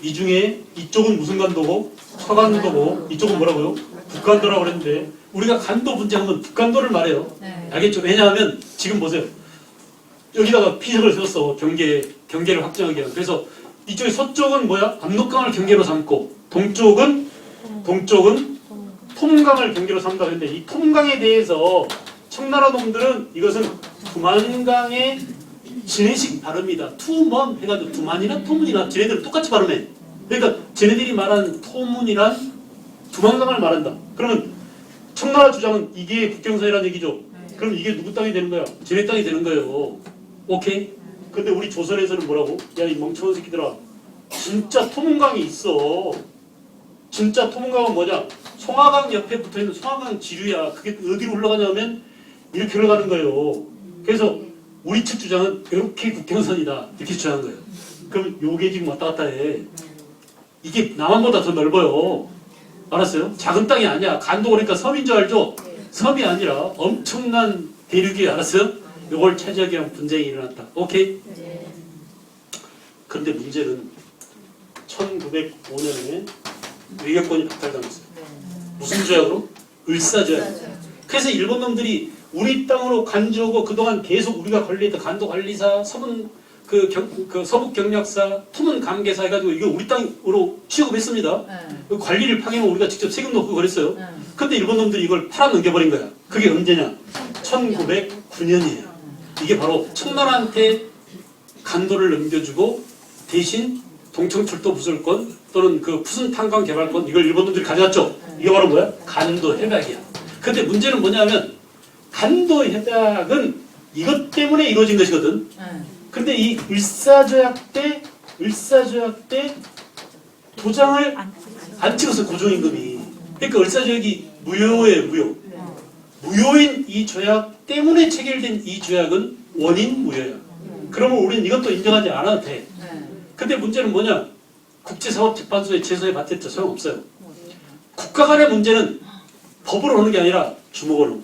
이 중에 이쪽은 무슨 간도고 서간도고 이쪽은 뭐라고요? 북간도라고 그랬는데 우리가 간도 분쟁하면 북간도를 말해요. 알겠죠? 왜냐하면 지금 보세요. 여기다가 피석을 세웠어. 경계를 확정하기 위한. 그래서 이쪽에 서쪽은 뭐야? 압록강을 경계로 삼고 동쪽은 토문강을 경계로 삼다. 근데 이 토문강에 대해서 청나라 놈들은 이것은 두만강의 진해식 발음이다. 투먼 해가지고 두만이나 토문이나 쟤네들은 똑같이 발음해. 그러니까 쟤네들이 말하는 토문이란 두만강을 말한다. 그러면 청나라 주장은 이게 국경선이라는 얘기죠. 그럼 이게 누구 땅이 되는 거야? 쟤네 땅이 되는 거예요. 오케이? 근데 우리 조선에서는 뭐라고? 야, 이 멍청한 새끼들아. 진짜 토문강이 있어. 진짜 토문강은 뭐냐? 송하강 옆에 붙어있는 송하강 지류야. 그게 어디로 올라가냐면 이렇게 올라가는 거예요. 그래서 우리 측 주장은 이렇게 국경선이다. 이렇게 주장한 거예요. 그럼 요게 지금 왔다 갔다 해. 이게 남한보다 더 넓어요. 알았어요? 작은 땅이 아니야. 간도 그러니까 섬인 줄 알죠? 섬이 아니라 엄청난 대륙이. 알았어요? 요걸 차지하기 위한 분쟁이 일어났다. 오케이? 그런데 문제는 1905년에 외교권이 박탈당했어요. 무슨 조약으로? 을사조약. 그래서 일본 놈들이 우리 땅으로 간주하고 그동안 계속 우리가 관리했던 간도관리사, 서북경력사, 토문감계사 해가지고 이거 우리 땅으로 취급했습니다. 그 관리를 파견하고 우리가 직접 세금 넣고 그랬어요. 근데 일본 놈들이 이걸 팔아 넘겨버린 거야. 그게 언제냐? 1909년이에요. 이게 바로 청나라한테 간도를 넘겨주고 대신 동청철도 부설권 또는 그 푸순 탄광 개발권 이걸 일본 놈들이 가져갔죠. 이게 바로 뭐야? 간도 협약이야. 근데 문제는 뭐냐면 간도 협약은 이것 때문에 이루어진 것이거든. 근데 이 을사조약 때 도장을 안 찍었어 고종임금이. 그러니까 을사조약이 무효예요, 무효. 무효인 이 조약 때문에 체결된 이 조약은 원인 무효야. 그러면 우리는 이것도 인정하지 않아도 돼. 근데 문제는 뭐냐? 국제사법재판소에 제소해 봤댔자 소용없어요. 국가 간의 문제는 법으로 하는 게 아니라 주먹으로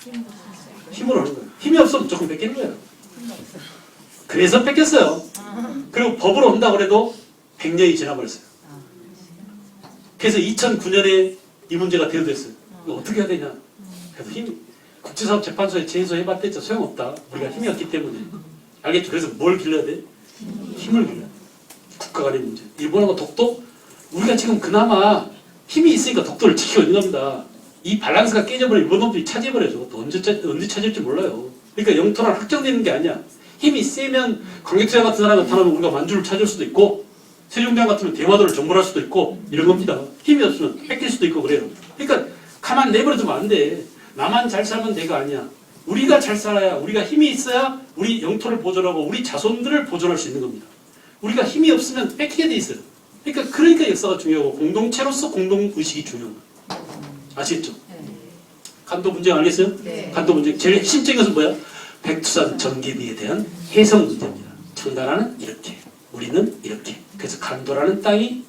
하는 거예요. 힘으로 하는 거예요. 힘이 없으면 무조건 뺏기는 거예요. 그래서 뺏겼어요. 그리고 법으로 한다고 해도 100년이 지나버렸어요. 그래서 2009년에 이 문제가 대두됐어요. 이거 어떻게 해야 되냐? 그래서 국제사법재판소에 제소해봤댔자 소용없다. 우리가 힘이 없기 때문에. 알겠죠? 그래서 뭘 길러야 돼? 힘을 길러야 돼. 국가 간의 문제. 일본하고 독도? 우리가 지금 그나마 힘이 있으니까 독도를 지키고 있는 겁니다. 이 밸런스가 깨져버리면 일본 놈들이 차지해버려요. 또 언제 차지할지 몰라요. 그러니까 영토랑 확정되는 게 아니야. 힘이 세면 광개토야 같은 사람이 나타나면 우리가 만주를 차지할 수도 있고 세종대왕 같으면 대마도를 정벌할 수도 있고 이런 겁니다. 힘이 없으면 뺏길 수도 있고 그래요. 그러니까 가만 내버려두면 안 돼. 나만 잘 살면 돼가 아니야. 우리가 잘 살아야 우리가 힘이 있어야 우리 영토를 보존하고 우리 자손들을 보존할 수 있는 겁니다. 우리가 힘이 없으면 뺏기게 돼 있어요. 그러니까 역사가 중요하고 공동체로서 공동의식이 중요한 거예요. 아시겠죠? 간도 분쟁 알겠어요? 네. 간도 분쟁 제일 핵심적인 것은 뭐야? 백두산 전개비에 대한 해석 문제입니다. 청나라는 이렇게, 우리는 이렇게. 그래서 간도라는 땅이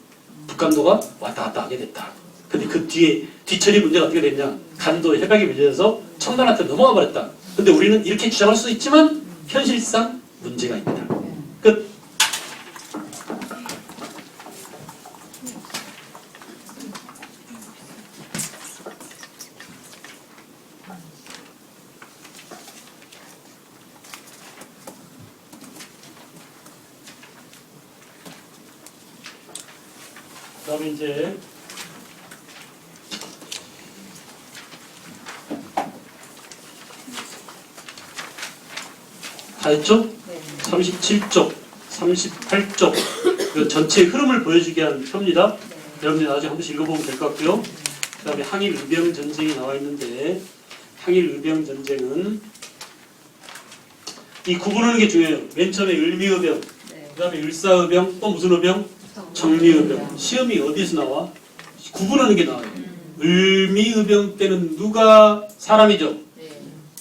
북간도가 왔다 갔다 하게 됐다. 근데 그 뒤에 뒤처리 문제가 어떻게 됐냐? 간도 협약이 맺어져서 청나라한테 넘어가 버렸다. 근데 우리는 이렇게 주장할 수 있지만 현실상 문제가 있다. 끝. 그 다음에 이제 다 했죠? 네. 37쪽, 38쪽 그 전체 흐름을 보여주게 한 표입니다. 네. 여러분들 나중에 한 번씩 읽어보면 될 것 같고요. 그 다음에 항일 의병 전쟁이 나와 있는데 항일 의병 전쟁은 이 구분하는 게 중요해요. 맨 처음에 을미의병, 네. 그 다음에 을사의병, 또 무슨 의병? 정리의병. 시험이 어디서 나와? 구분하는 게 나와요. 을미의병 때는 누가 사람이죠?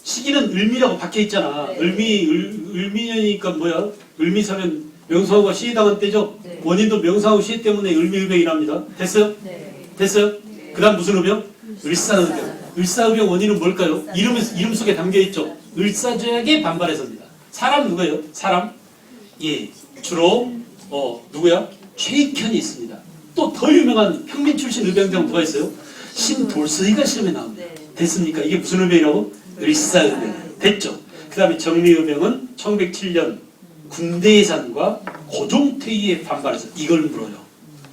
시기는 을미라고 박혀있잖아. 네. 을미년이니까 뭐야? 을미사면 명성황후가 시해당한 때죠? 네. 원인도 명성황후 시해 때문에 을미의병이랍니다. 됐어요? 네. 됐어요? 네. 그 다음 무슨 의병? 을사의병. 을사의병 원인은 뭘까요? 이름 속에 담겨있죠? 을사조약에 반발해서입니다. 사람 누구예요? 사람? 예. 주로 누구야? 최익현이 있습니다. 또 더 유명한 평민 출신 의병장 누가 있어요? 신돌서이가 시험에 나옵니다. 됐습니까? 이게 무슨 의병이라고? 을사의병. 됐죠? 그 다음에 정리의병은 1907년 군대 예산과 고종퇴위에 반발해서 이걸 물어요.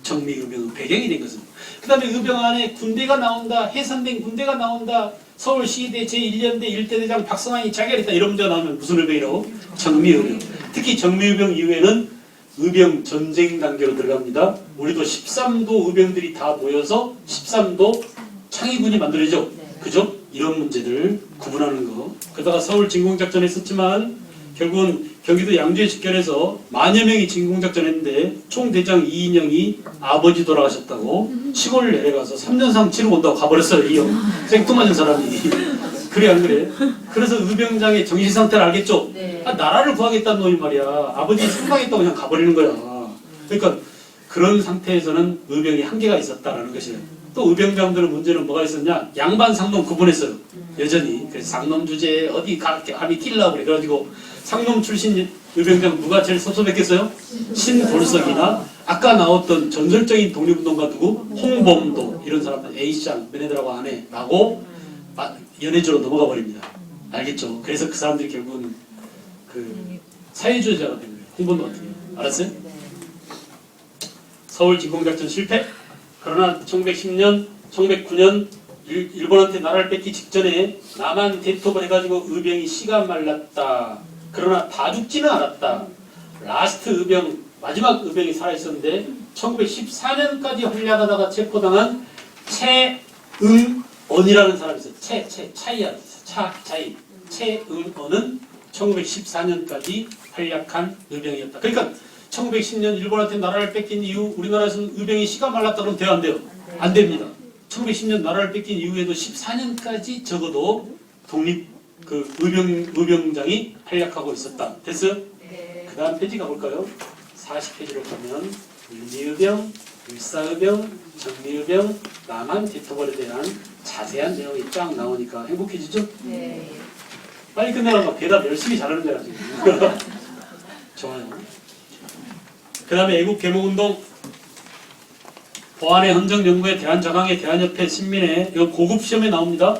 정리의병은 배경이 된 것은. 그 다음에 의병 안에 군대가 나온다. 해산된 군대가 나온다. 서울시대 제1연대 1대대장 박성환이 자결했다. 이런 문제가 나오면 무슨 의병이라고? 정미의병. 특히 정미의병 이후에는 의병 전쟁 단계로 들어갑니다. 우리도 13도 의병들이 다 모여서 13도 창의군이 만들어지죠. 그죠? 이런 문제들 구분하는 거. 그러다가 서울 진공작전 했었지만 결국은 경기도 양주에 집결해서 만여 명이 진공작전 했는데 총대장 이인영이 아버지 돌아가셨다고 시골 내려가서 3년상 치르고 온다고 가버렸어요. 이 형. 생뚱맞은 사람이. 그래 안 그래? 그래서 의병장의 정신상태를 알겠죠? 네. 나라를 구하겠다는 놈이 말이야. 아버지 생각했다고 그냥 가버리는 거야. 그러니까 그런 상태에서는 의병이 한계가 있었다라는 것이에요. 또 의병장들은 문제는 뭐가 있었냐? 양반 상놈 구분했어요. 여전히. 그래서 상놈 주제에 어디 감히 끼려고 그래. 그래가지고 상놈 출신 의병장 누가 제일 섭섭했겠어요? 신돌석이나 아까 나왔던 전설적인 독립운동가 누구? 홍범도 이런 사람들 A씨장 얘네들하고 안 해 라고 연애조로 넘어가 버립니다. 알겠죠? 그래서 그 사람들이 결국은 그 사회주의자가 된 거예요. 홍범도 같은 경우. 알았어요? 서울 진공작전 실패. 그러나 1910년, 1909년 일본한테 나라를 뺏기 직전에 남한 대토를 해가지고 의병이 씨가 말랐다. 그러나 다 죽지는 않았다. 라스트 의병, 마지막 의병이 살아있었는데 1914년까지 활약하다가 체포당한 최응언이라는 사람이 있어요. 차이. 최응언은 1914년까지 활약한 의병이었다. 그러니까 1910년 일본한테 나라를 뺏긴 이후 우리나라에서는 의병이 씨가 말랐다 그러면 돼요, 안 돼요? 안 됩니다. 1910년 나라를 뺏긴 이후에도 14년까지 적어도 독립 의병장이 활약하고 있었다. 됐어요? 네. 그 다음 페이지 가볼까요? 40페이지로 가면 일미의병, 일사의병, 정미의병, 남한 대토벌에 대한 자세한 내용이 쫙 나오니까 행복해지죠? 네. 빨리 끝내라고 대답 열심히 잘하는 데라 지금. 좋아요. 그 다음에 애국 개몽운동, 보안의 헌정연구회, 대한저강회, 대한협회, 신민회, 이거 고급 시험에 나옵니다.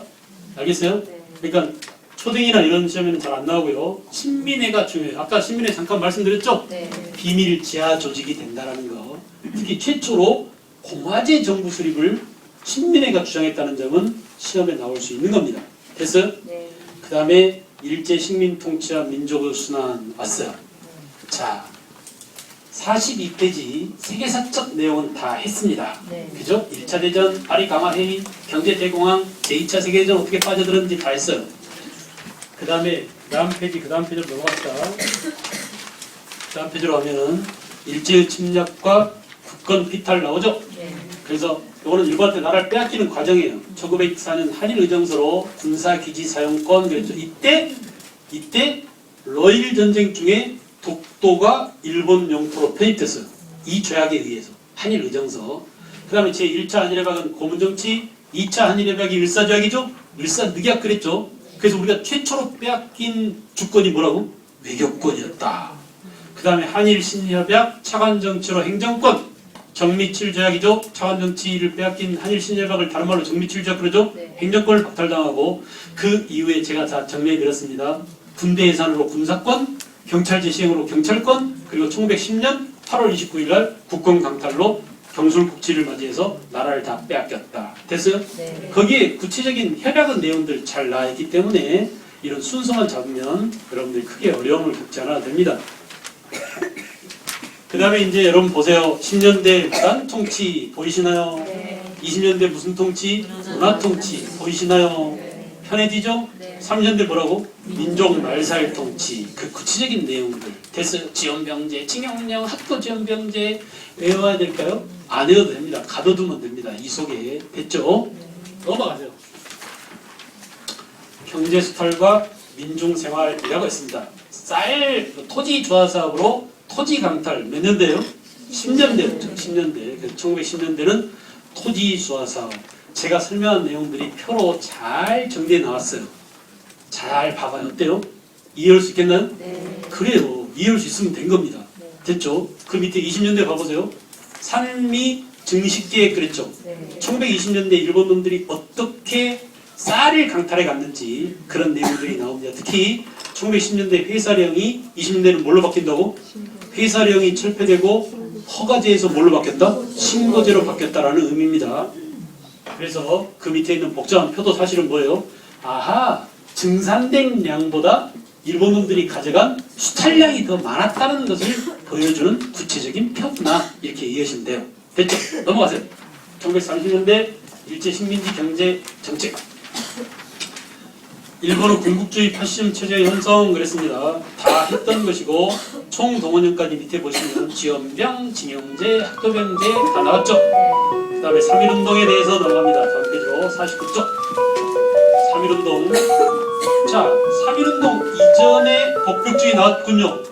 알겠어요? 네. 그러니까 초등이나 이런 시험에는 잘 안 나오고요. 신민회가 중요해요. 아까 신민회 잠깐 말씀드렸죠? 네. 비밀 지하 조직이 된다라는 거. 특히 최초로 공화제 정부 수립을 신민회가 주장했다는 점은 시험에 나올 수 있는 겁니다. 됐어요? 네. 그 다음에 일제 식민 통치와 민족의 순환 왔어요. 자, 42페이지 세계사적 내용은 다 했습니다. 네. 그죠? 1차 대전, 파리 강화회의, 경제 대공황, 제2차 세계대전 어떻게 빠져들었는지 다 했어요. 그 다음에 그 다음 페이지로 넘어갑시다. 그 다음 페이지로 가면은 일제의 침략과 국권 피탈 나오죠? 네. 그래서 이거는 일본한테 나라를 빼앗기는 과정이에요. 1904년 한일의정서로 군사기지 사용권 그랬죠. 이때 러일 전쟁 중에 독도가 일본 영토로 편입됐어요. 이 조약에 의해서 한일의정서. 그 다음에 제1차 한일협약은 고문정치, 2차 한일협약이 일사조약이죠. 일사늑약 그랬죠. 그래서 우리가 최초로 빼앗긴 주권이 뭐라고? 외교권이었다. 그 다음에 한일신협약, 차관정치로 행정권, 정미칠조약이죠. 차관정치를 빼앗긴 한일신협약을 다른 말로 정미칠조약 그러죠. 네. 행정권을 박탈당하고 그 이후에 제가 다 정리해드렸습니다. 군대 예산으로 군사권, 경찰제 시행으로 경찰권, 그리고 1910년 8월 29일 날 국권 강탈로 경술국치를 맞이해서 나라를 다 빼앗겼다. 됐어요? 네. 거기에 구체적인 협약은 내용들 잘 나와있기 때문에 이런 순서만 잡으면 여러분들이 크게 어려움을 겪지 않아도 됩니다. 그 다음에 이제 여러분 보세요. 10년대 부단 통치 보이시나요? 네. 20년대 무슨 통치? 문화 통치 보이시나요? 네. 편해지죠? 네. 30년대 뭐라고? 민족 말살 통치. 그 구체적인 내용들. 됐어요? 지원병제, 징용령, 학교 지원병제 외워야 될까요? 안 외워도 됩니다. 가둬두면 됩니다. 이 속에. 됐죠? 넘어가세요. 경제수탈과 민중생활이라고 했습니다. 쌀, 토지 조화 사업으로 토지 강탈 몇 년대요? 10년대였죠. 10년대. 그래서 1910년대는 토지 조화 사업. 제가 설명한 내용들이 표로 잘 정리해 나왔어요. 잘 봐봐요. 어때요? 이해할 수 있겠나요? 네. 그래요. 이해할 수 있으면 된 겁니다. 네. 됐죠? 그 밑에 20년대 봐보세요. 산미 증식계획 그랬죠? 네. 1920년대 일본 놈들이 어떻게 쌀을 강탈해 갔는지 그런 내용들이 나옵니다. 특히 1910년대 회사령이 20년대는 뭘로 바뀐다고? 회사령이 철폐되고 허가제에서 뭘로 바뀌었다? 신고제로 바뀌었다라는 의미입니다. 그래서 그 밑에 있는 복잡한 표도 사실은 뭐예요? 아하, 증산된 양보다 일본 놈들이 가져간 수탈량이 더 많았다는 것을 보여주는 구체적인 표구나 이렇게 이해하시면 돼요. 됐죠? 넘어가세요. 1930년대 일제 식민지 경제 정책. 일본은 군국주의 파시즘 체제 형성 그랬습니다. 다 했던 것이고 총동원령까지 밑에 보시면 지원병, 징용제, 학도병제 다 나왔죠. 그 다음에 3.1운동에 대해서 넘어갑니다. 다음 페이지로 49쪽. 3.1운동. 자, 3.1운동 이전에 법격주의 나왔군요.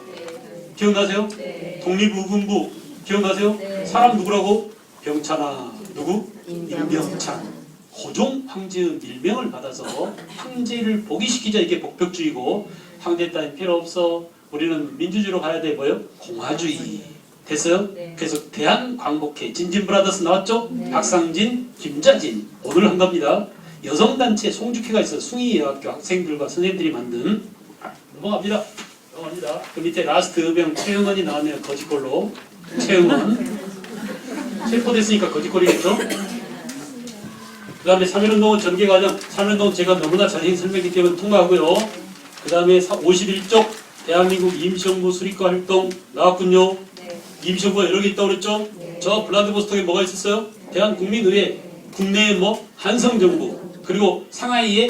기억나세요? 네. 독립의군부 기억나세요? 네. 사람 누구라고? 병찬아. 누구? 임병찬. 임병찬. 고종 황제의 밀명을 받아서 황제를 복위시키자. 이게 복벽주의고 황제 따윈 필요 없어. 우리는 민주주의로 가야 돼. 뭐요? 공화주의. 됐어요? 네. 그래서 대한광복회 진진브라더스 나왔죠? 네. 박상진, 김자진 오늘 한 겁니다. 여성단체 송죽회가 있어. 숭의여학교 학생들과 선생님들이 만든. 넘어갑니다. 넘어갑니다. 그 밑에 라스트 의병 최응원이 나왔네요. 거짓골로. 최응원. 체포됐으니까 거짓골이겠죠? 그 다음에 3.1운동은 전개과정. 3.1운동 제가 너무나 자세히 설명했기 때문에 통과하고요. 그 다음에 51쪽 대한민국 임시정부 수립과 활동 나왔군요. 네. 임시정부가 여러 개 있다고 그랬죠? 네. 저 블라디보스톡에 뭐가 있었어요? 대한국민의회, 국내에 뭐 한성정부, 그리고 상하이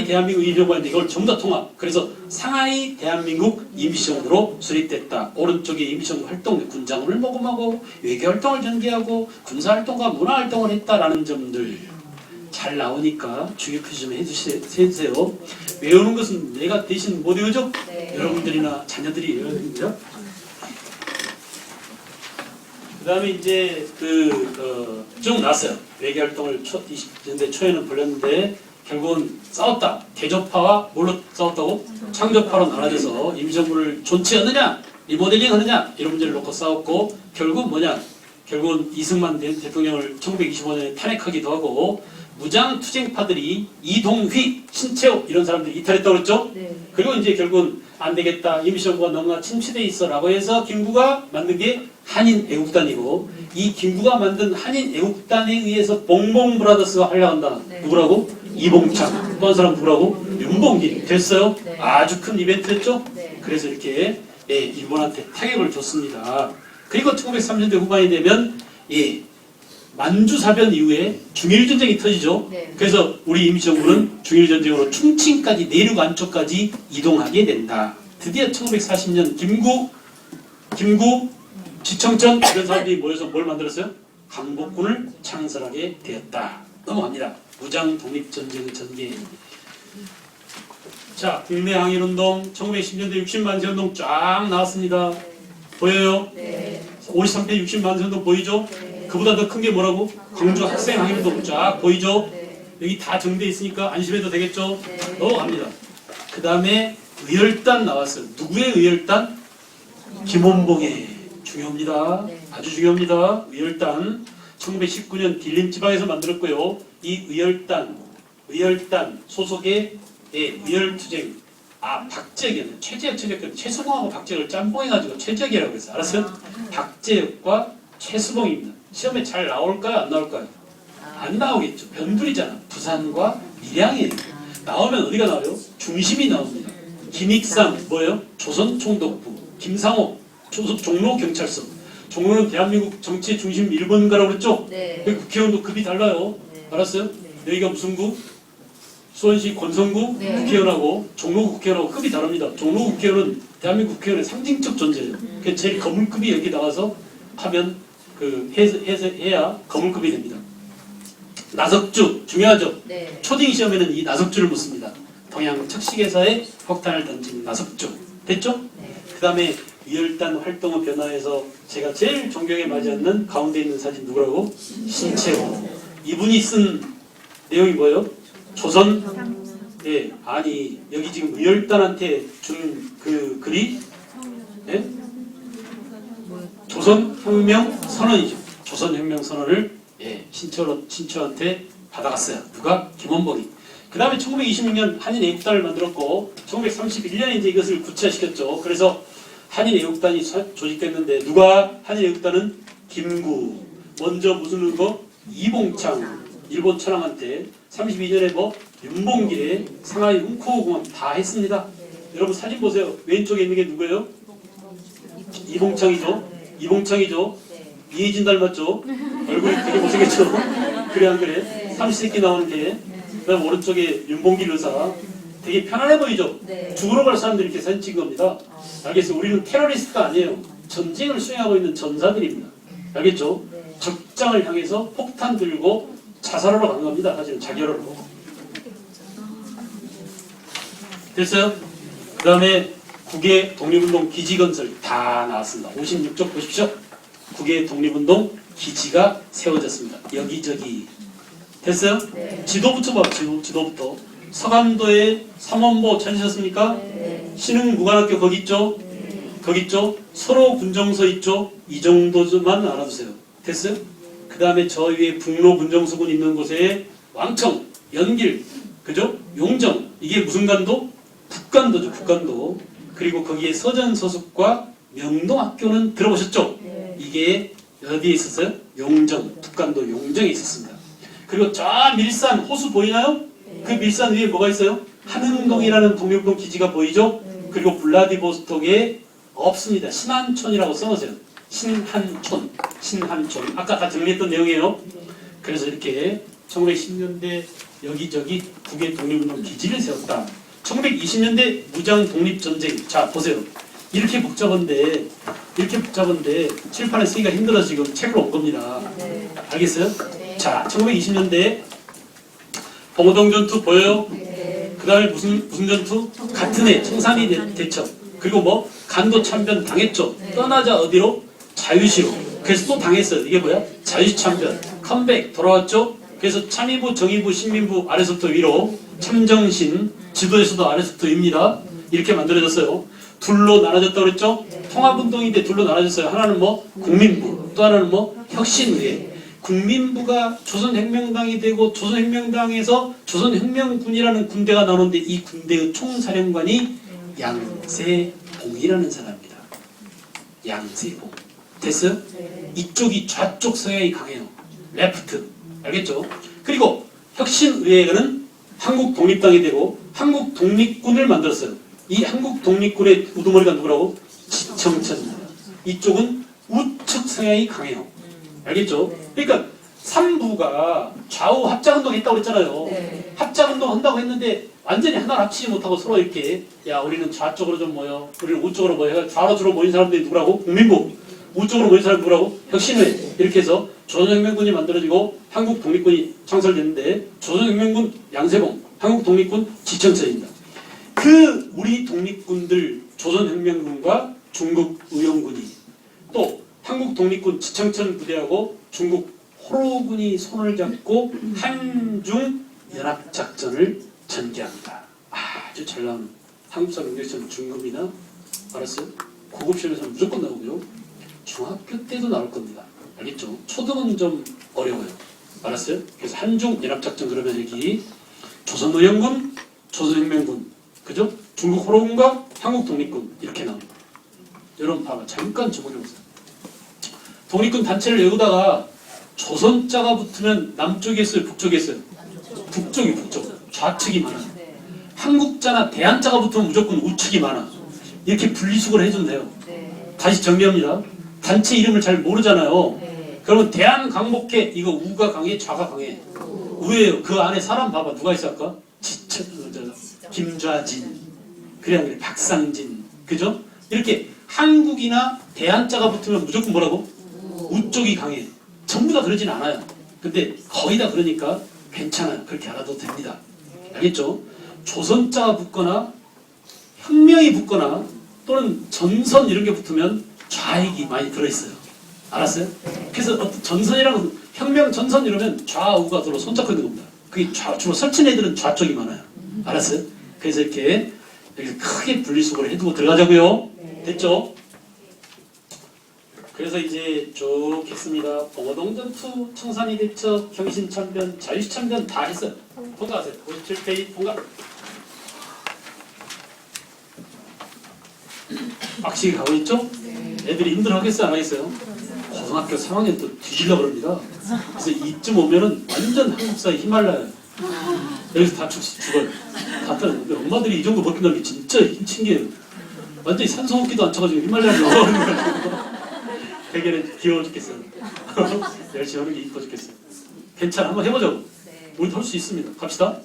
대한민국 임시정부가 있는데 이걸 전부 다 통합. 그래서 상하이 대한민국 임시정부로 수립됐다. 오른쪽에 임시정부 활동, 군장을 모금하고 외교활동을 전개하고 군사활동과 문화활동을 했다라는 점들 잘 나오니까 주의 표시 좀 해주세요. 외우는 것은 내가 대신 못 외우죠? 네. 여러분들이나 자녀들이 외워야 됩니다. 그 다음에 이제 쭉 나왔어요. 외교활동을 20년대 초에는 벌였는데 결국은 싸웠다. 대조파와 뭘로 싸웠다고? 창조파로 나눠져서 임시정부를 존치하느냐 리모델링 하느냐 이런 문제를 놓고 싸웠고 결국 뭐냐? 결국은 이승만 대통령을 1925년에 탄핵하기도 하고 무장투쟁파들이 이동휘, 신채호 이런 사람들이 이탈했다고 그랬죠? 네. 그리고 이제 결국은 안 되겠다. 임시정부가 너무나 침체돼 있어라고 해서 김구가 만든 게 한인애국단이고 이 김구가 만든 한인애국단에 의해서 봉봉브라더스가 하려고 한다. 네. 누구라고? 이봉창. 또 한 사람 누구라고? 윤봉길. 됐어요? 네. 아주 큰 이벤트였죠? 네. 그래서 이렇게 일본한테 타격을 줬습니다. 그리고 1930년대 후반이 되면 만주사변 이후에 중일전쟁이 터지죠. 네. 그래서 우리 임시정부는 중일전쟁으로 충칭까지 내륙 안쪽까지 이동하게 된다. 드디어 1940년 김구, 지청천 이런 사람들이 모여서 뭘 만들었어요? 강복군을 창설하게 되었다. 넘어갑니다. 무장 독립전쟁의 전개. 자, 국내 항일운동 1910년대 60만세운동 쫙 나왔습니다. 보여요? 네. 53회 60만세운동 보이죠? 네. 그보다 더 큰 게 뭐라고? 광주 학생 항일운동 쫙 보이죠? 네. 여기 다 정돼 있으니까 안심해도 되겠죠? 네. 넘어갑니다. 그 다음에 의열단 나왔어요. 누구의 의열단? 김원봉의. 중요합니다. 네. 아주 중요합니다. 의열단 1919년 딜림 지방에서 만들었고요. 이 의열단 소속의 의열투쟁 박재혁이었네. 최재혁 최수봉하고 박재혁을 짬뽕해가지고 최재혁이라고 했어요. 알았어요? 박재혁과 최수봉입니다. 시험에 잘 나올까요? 안 나올까요? 안 나오겠죠. 변두리잖아. 부산과 밀양이에요. 나오면 어디가 나와요? 중심이 나옵니다. 김익상 뭐예요? 조선총독부. 김상호 종로경찰서. 종로는 대한민국 정치의 중심 1번가라고 그랬죠? 네. 여기 국회의원도 급이 달라요. 네. 알았어요? 네. 여기가 무슨 구? 수원시 권성구 네. 국회의원하고 종로 국회의원하고 급이 다릅니다. 종로 국회의원은 대한민국 국회의원의 상징적 존재예요. 그 제일 거물급이 여기 나와서 하면 해야 거물급이 됩니다. 나석주 중요하죠. 네. 초딩 시험에는 이 나석주를 묻습니다. 동양 척식회사에 폭탄을 던진 나석주. 됐죠? 네. 그 다음에 의열단 활동의 변화에서 제가 제일 존경에 맞지 않는 가운데 있는 사진 누구라고? 신채호. 이분이 쓴 내용이 뭐예요? 조선? 아니 여기 지금 의열단한테 준 그 글이 조선혁명 선언이죠. 조선혁명 선언을 신채호한테 받아갔어요. 누가? 김원봉이. 그 다음에 1926년 한인애국단을 만들었고 1931년에 이제 이것을 구체화시켰죠. 그래서 한인애국단이 조직됐는데 누가 한인애국단은 김구. 먼저 무슨 거? 이봉창. 일본 천황한테 32년에 윤봉길에 상하이 웅코공항 다 했습니다. 여러분 사진 보세요. 왼쪽에 있는 게 누구예요? 이봉창이죠. 이봉창이죠. 이혜진 닮았죠. 얼굴이 되게 못생겼죠. 그래 안 그래? 삼시세끼 나오는 게. 그다음 오른쪽에 윤봉길 의사. 되게 편안해 보이죠? 네. 죽으러 갈 사람들이 이렇게 사진 찍은 겁니다. 알겠어요? 우리는 테러리스트가 아니에요. 전쟁을 수행하고 있는 전사들입니다. 알겠죠? 네. 적장을 향해서 폭탄 들고 자살하러 간 겁니다. 사실은 자결하러. 됐어요? 그 다음에 국외 독립운동 기지건설 다 나왔습니다. 56쪽 보십시오. 국외 독립운동 기지가 세워졌습니다. 여기저기. 됐어요? 네. 지도부터 봐. 지도부터. 서감도에 삼원보 찾으셨습니까? 네. 신흥무관학교 거기 있죠? 거기 있죠? 서로 군정서 있죠? 이 정도만 알아두세요. 됐어요? 그 다음에 저 위에 북로 군정수군 있는 곳에 왕청, 연길, 그죠? 용정. 이게 무슨 간도? 북간도죠. 북간도. 그리고 거기에 서전서숙과 명동학교는 들어보셨죠? 네. 이게 어디에 있었어요? 용정, 북간도 용정에 있었습니다. 그리고 저 밀산 호수 보이나요? 그 밀산 위에 뭐가 있어요? 한흥동이라는 독립운동 기지가 보이죠? 그 그리고 블라디보스톡에 없습니다. 신한촌이라고 써놓으세요. 신한촌. 아까 다 정리했던 내용이에요. 그래서 이렇게 1910년대 여기저기 북의 독립운동 기지를 세웠다. 1920년대 무장 독립전쟁. 자 보세요. 이렇게 복잡한데 칠판에 쓰기가 힘들어서 지금 책으로 온 겁니다. 알겠어요? 자 1920년대 봉오동 전투 보여요? 그 다음에 무슨 전투? 같은 해 청산리 대첩. 그리고 뭐 간도 참변 당했죠. 떠나자 어디로? 자유시로. 그래서 또 당했어요. 이게 뭐야? 자유시 참변. 컴백 돌아왔죠. 그래서 참의부, 정의부, 신민부 아래서부터 위로 참정신 지도에서도 아래서부터 위입니다. 이렇게 만들어졌어요. 둘로 나눠졌다고 그랬죠? 통합운동인데 둘로 나눠졌어요. 하나는 뭐 국민부, 또 하나는 뭐 혁신의회. 국민부가 조선혁명당이 되고 조선혁명당에서 조선혁명군이라는 군대가 나오는데 이 군대의 총사령관이 양세봉이라는 사람입니다. 양세봉. 됐어요? 이쪽이 좌쪽 성향이 강해요. 레프트. 알겠죠? 그리고 혁신의회는 한국 독립당이 되고 한국 독립군을 만들었어요. 이 한국 독립군의 우두머리가 누구라고? 지청천입니다. 이쪽은 우측 성향이 강해요. 알겠죠? 그러니까 3부가 좌우 합작운동 했다고 그랬잖아요. 합작운동 한다고 했는데 완전히 하나를 합치지 못하고 서로 이렇게 야 우리는 좌쪽으로 좀 모여 우리는 우쪽으로 모여 좌로 모인 사람들이 누구라고? 국민부. 우쪽으로 모인 사람이 누구라고? 혁신회. 이렇게 해서 조선혁명군이 만들어지고 한국 독립군이 창설됐는데 조선혁명군 양세봉, 한국 독립군 지청천입니다. 그 우리 독립군들 조선혁명군과 중국 의용군이 또 한국 독립군 지청천 부대하고 중국 호로군이 손을 잡고 한중 연합작전을 전개합니다. 아주 잘 나오는 한국사 경제시험 중급이나 알았어요? 고급 시험에서는 무조건 나오고요. 중학교 때도 나올 겁니다. 알겠죠? 초등은 좀 어려워요. 알았어요? 그래서 한중 연합작전 그러면 여기 조선의용군, 조선혁명군, 그죠? 중국 호로군과 한국 독립군 이렇게 나옵니다. 여러분 봐봐. 잠깐 적어보세요. 독립군 단체를 외우다가 조선자가 붙으면 남쪽에 있어요? 북쪽에 있어요? 북쪽이 북쪽. 좌측이 많아. 한국자나 대한자가 붙으면 무조건 우측이 많아. 이렇게 분리수거를 해주면 돼요. 다시 정리합니다. 단체 이름을 잘 모르잖아요. 그러면 대한강복회 이거 우가 강해 좌가 강해? 우예요. 그 안에 사람 봐봐. 누가 있어 아까? 김좌진 그래 박상진 그죠? 이렇게 한국이나 대한자가 붙으면 무조건 뭐라고? 우쪽이 강해. 전부 다 그러진 않아요. 근데 거의 다 그러니까 괜찮아요. 그렇게 알아도 됩니다. 알겠죠? 조선자가 붙거나 혁명이 붙거나 또는 전선 이런 게 붙으면 좌익이 많이 들어있어요. 알았어요? 그래서 전선이라는 것은 혁명 전선 이러면 좌우가 서로 손잡고 있는 겁니다. 그게 주로 설친 애들은 좌쪽이 많아요. 알았어요? 그래서 이렇게 크게 분리수거를 해두고 들어가자고요. 됐죠? 그래서 이제 쭉 했습니다. 봉오동 전투, 청산리 대첩, 경신 참변, 자유시 참변 다 했어요. 통과하세요. 57페이지 통과. 빡시게 가고 있죠? 애들이 힘들어하겠어요? 안 하겠어요? 고등학교 3학년 또 뒤질러 그럽니다. 그래서 이쯤 오면은 완전 한국사에 히말라야. 여기서 다 죽어요. 다 떨어요. 엄마들이 이 정도 벗긴다는 게 진짜 신기해요. 완전히 산소호흡기도 안 쳐가지고 히말라야를 넘어가는 거예요. 되게는 귀여워 죽겠어요. 열심히 하는 게 이뻐 죽겠어요. 괜찮아. 한번 해보자고. 우리도 할 수 있습니다. 갑시다.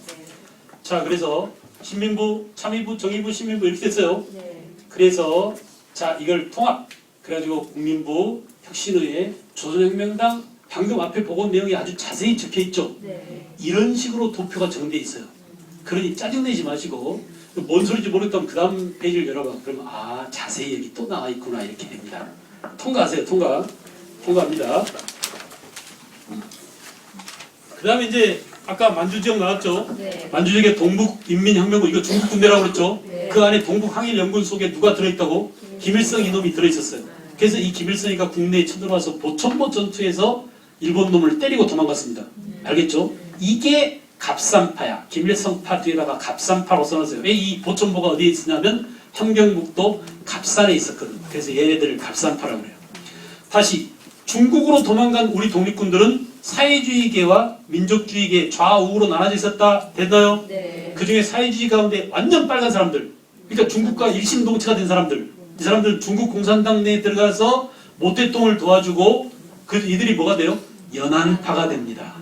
자, 그래서 신민부, 참의부, 정의부, 신민부 이렇게 됐어요. 그래서 자 이걸 통합. 그래가지고 국민부, 혁신의회, 조선혁명당 방금 앞에 보고 온 내용이 아주 자세히 적혀있죠. 이런 식으로 도표가 정리되어 있어요. 그러니 짜증내지 마시고 뭔 소리인지 모르겠다면 그 다음 페이지를 열어봐. 그러면 아 자세히 여기 또 나와 있구나 이렇게 됩니다. 통과하세요. 통과합니다. 그 다음에 이제 아까 만주지역 나왔죠. 만주지역에 동북인민혁명군 이거 중국 군대라고 그랬죠. 그 안에 동북항일연군 속에 누가 들어있다고? 김일성 이놈이 들어있었어요. 그래서 이 김일성이가 국내에 쳐들어와서 보천보 전투에서 일본 놈을 때리고 도망갔습니다. 알겠죠? 이게 갑산파야. 김일성파 뒤에다가 갑산파로 써놨어요. 왜 이 보천보가 어디에 있었냐면 함경북도 갑산에 있었거든. 그래서 얘네들을 갑산파라고 그래요. 다시 중국으로 도망간 우리 독립군들은 사회주의계와 민족주의계 좌우로 나눠져 있었다. 됐나요? 그 중에 사회주의 가운데 완전 빨간 사람들 그러니까 중국과 일심동체가 된 사람들. 이 사람들은 중국 공산당 내에 들어가서 모태똥을 도와주고 이들이 뭐가 돼요? 연안파가 됩니다.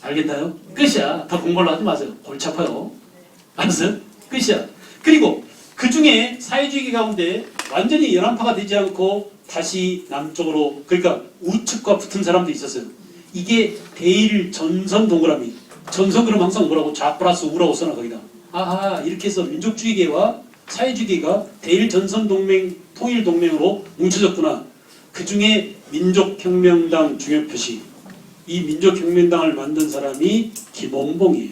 알겠나요? 끝이야. 더 공부를 하지 마세요. 골치 아파요. 알았어요? 끝이야. 그리고 그 중에 사회주의 가운데 완전히 연안파가 되지 않고 다시 남쪽으로, 그러니까 우측과 붙은 사람도 있었어요. 이게 대일 전선 동그라미. 전선 그럼 항상 뭐라고? 좌 플러스 우라고 써놔 거기다. 아하, 이렇게 해서 민족주의계와 사회주의계가 대일 전선 동맹, 통일 동맹으로 뭉쳐졌구나. 그 중에 민족혁명당 중요 표시. 이 민족혁명당을 만든 사람이 김원봉이에요.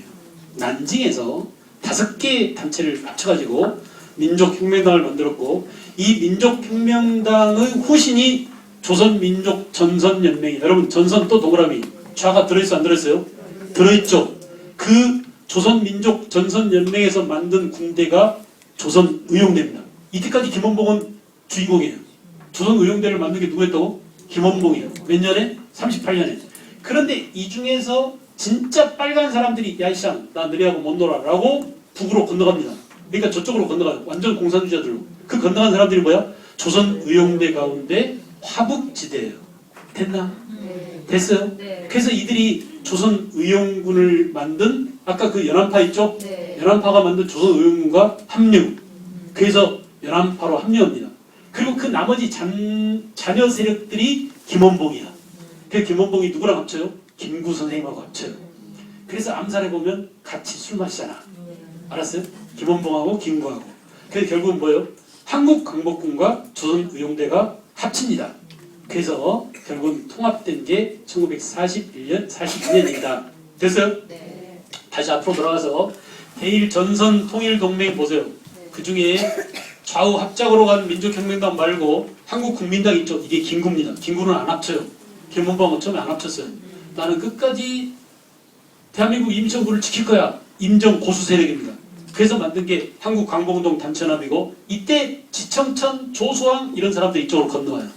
난징에서 5개 단체를 합쳐가지고 민족혁명당을 만들었고, 이 민족혁명당의 후신이 조선민족전선연맹이. 여러분 전선 또 동그라미 좌가 들어있어 안 들어있어요? 들어있죠. 그 조선민족전선연맹에서 만든 군대가 조선의용대입니다. 이때까지 김원봉은 주인공이에요. 조선의용대를 만든 게 누구였다고? 김원봉이에요. 몇 년에? 38년에. 그런데 이 중에서 진짜 빨간 사람들이 야이샹 나 너희하고 못 놀아 라고 북으로 건너갑니다. 그러니까 저쪽으로 건너가요. 완전 공산주의자들로. 그 건너간 사람들이 뭐야? 조선의용대 가운데 화북지대예요. 됐나? 네. 됐어요? 네. 그래서 이들이 조선의용군을 만든 아까 그 연안파 있죠? 네. 연안파가 만든 조선의용군과 합류. 그래서 연안파로 합류합니다. 그리고 그 나머지 자녀 세력들이 김원봉이야. 그 김원봉이 누구랑 합쳐요? 김구 선생님하고 합쳐요. 그래서 암살해보면 같이 술 마시잖아. 알았어요? 김원봉하고 김구하고. 그래서 결국은 뭐예요? 한국광복군과 조선의용대가 합칩니다. 그래서 결국은 통합된 게 1941년, 42년입니다. 됐어요? 네. 다시 앞으로 돌아가서 대일 전선 통일 동맹 보세요. 그 중에 좌우 합작으로 간 민족혁명당 말고 한국국민당 있죠. 이게 김구입니다. 김구는 안 합쳐요. 김원봉은 처음에 안 합쳤어요. 나는 끝까지 대한민국 임시정부를 지킬 거야. 임정 고수 세력입니다. 그래서 만든 게 한국광복운동 단체연합이고, 이때 지청천, 조수왕 이런 사람들 이쪽으로 건너와요.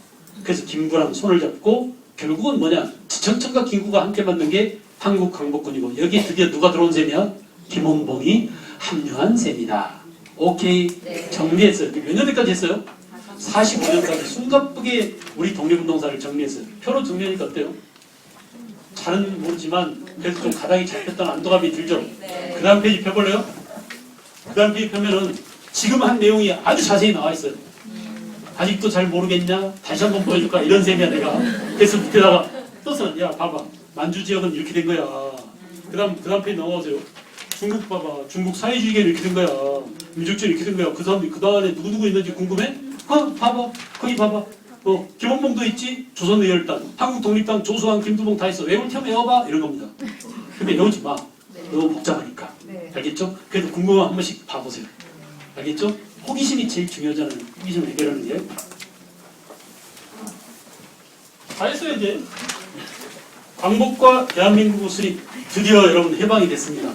그래서 김구랑 손을 잡고 결국은 뭐냐? 지청천과 김구가 함께 만든 게 한국광복군이고, 여기에 드디어 누가 들어온 셈이야? 김원봉이 합류한 셈이다. 오케이. 네. 정리했어요. 몇 년까지 했어요? 45년까지 숨가쁘게 우리 독립운동사를 정리했어요. 표로 정리하니까 어때요? 잘은 모르지만 그래도 좀 가닥이 잡혔다는 안도감이 들죠? 네. 그 다음 페이지 펴볼래요? 그 다음 페이지 펴면은 지금 한 내용이 아주 자세히 나와 있어요. 아직도 잘 모르겠냐? 다시 한번 보여줄까? 이런 셈이야 내가. 그래서 밑에다가 떠서 야 봐봐. 만주 지역은 이렇게 된 거야. 그 다음 페이지 넘어가세요. 중국 봐봐. 중국 사회주의가 이렇게 된 거야. 민족주의 이렇게 된 거야. 그 사람들이 그 안에 누구누구 있는지 궁금해? 봐봐. 거기 봐봐. 김원봉도 있지? 조선의열단, 한국독립당, 조수왕, 김두봉 다 있어. 외울 테면 외워봐. 이런 겁니다. 근데 외우지 마. 너무 복잡하니까. 네. 알겠죠? 그래도 궁금하면 한 번씩 봐보세요. 알겠죠? 호기심이 제일 중요하잖아요. 호기심을 해결하는 게. 다 했어요 이제. 광복과 대한민국 수립 드디어 여러분 해방이 됐습니다.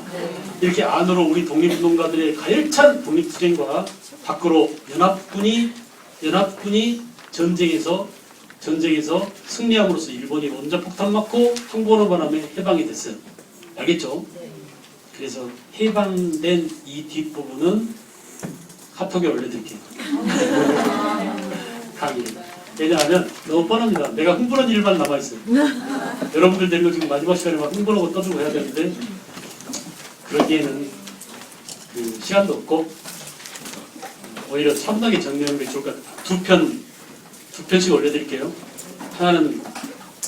이렇게 안으로 우리 독립운동가들의 가열찬 독립투쟁과 밖으로 연합군이 전쟁에서 승리함으로써 일본이 원자폭탄 맞고 항복하는 바람에 해방이 됐어요. 알겠죠? 그래서 해방된 이 뒷부분은 카톡에 올려드릴게요. 강의. 왜냐하면 너무 뻔합니다. 내가 흥분한 일만 남아있어요. 여러분들 데리고 지금 마지막 시간에 막 흥분하고 떠들고 해야 되는데 그러기에는 그 시간도 없고 오히려 차분하게 정리하는 게 좋을 것 같아요. 두 편씩 올려드릴게요. 하나는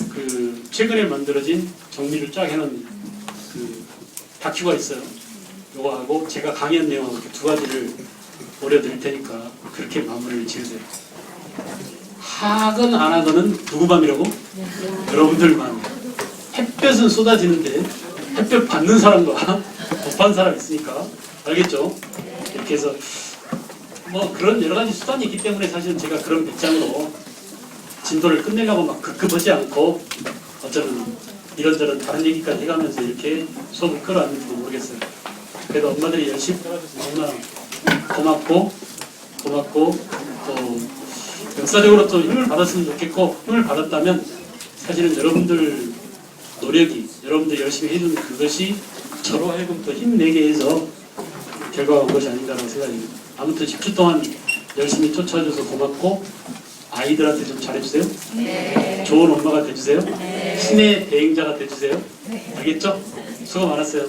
그 최근에 만들어진 정리를 쫙 해놓은 그 다큐가 있어요. 요거 하고 제가 강의한 내용하고 이렇게 두 가지를 올려드릴 테니까 그렇게 마무리를 지으세요. 하건 안 하건은 누구 맘이라고? 여러분들 맘. 햇볕은 쏟아지는데 햇볕 받는 사람과 못 받는 사람이 있으니까 알겠죠? 이렇게 해서 뭐 그런 여러 가지 수단이 있기 때문에 사실은 제가 그런 배짱으로 진도를 끝내려고 막 급급하지 않고 어쩌면 이런저런 다른 얘기까지 해가면서 이렇게 수업을 끌어왔는지도 모르겠어요. 그래도 엄마들이 열심히 해가지고 너무나 고맙고 또 역사적으로 또 힘을 받았으면 좋겠고, 힘을 받았다면 사실은 여러분들 노력이, 여러분들 열심히 해준 그것이 저로 하여금 또 힘내게 해서 결과가 온 것이 아닌가라고 생각합니다. 아무튼 10주 동안 열심히 쫓아줘서 고맙고 아이들한테 좀 잘해주세요. 네. 좋은 엄마가 돼주세요. 네. 신의 대행자가 돼주세요. 네. 알겠죠? 수고 많았어요.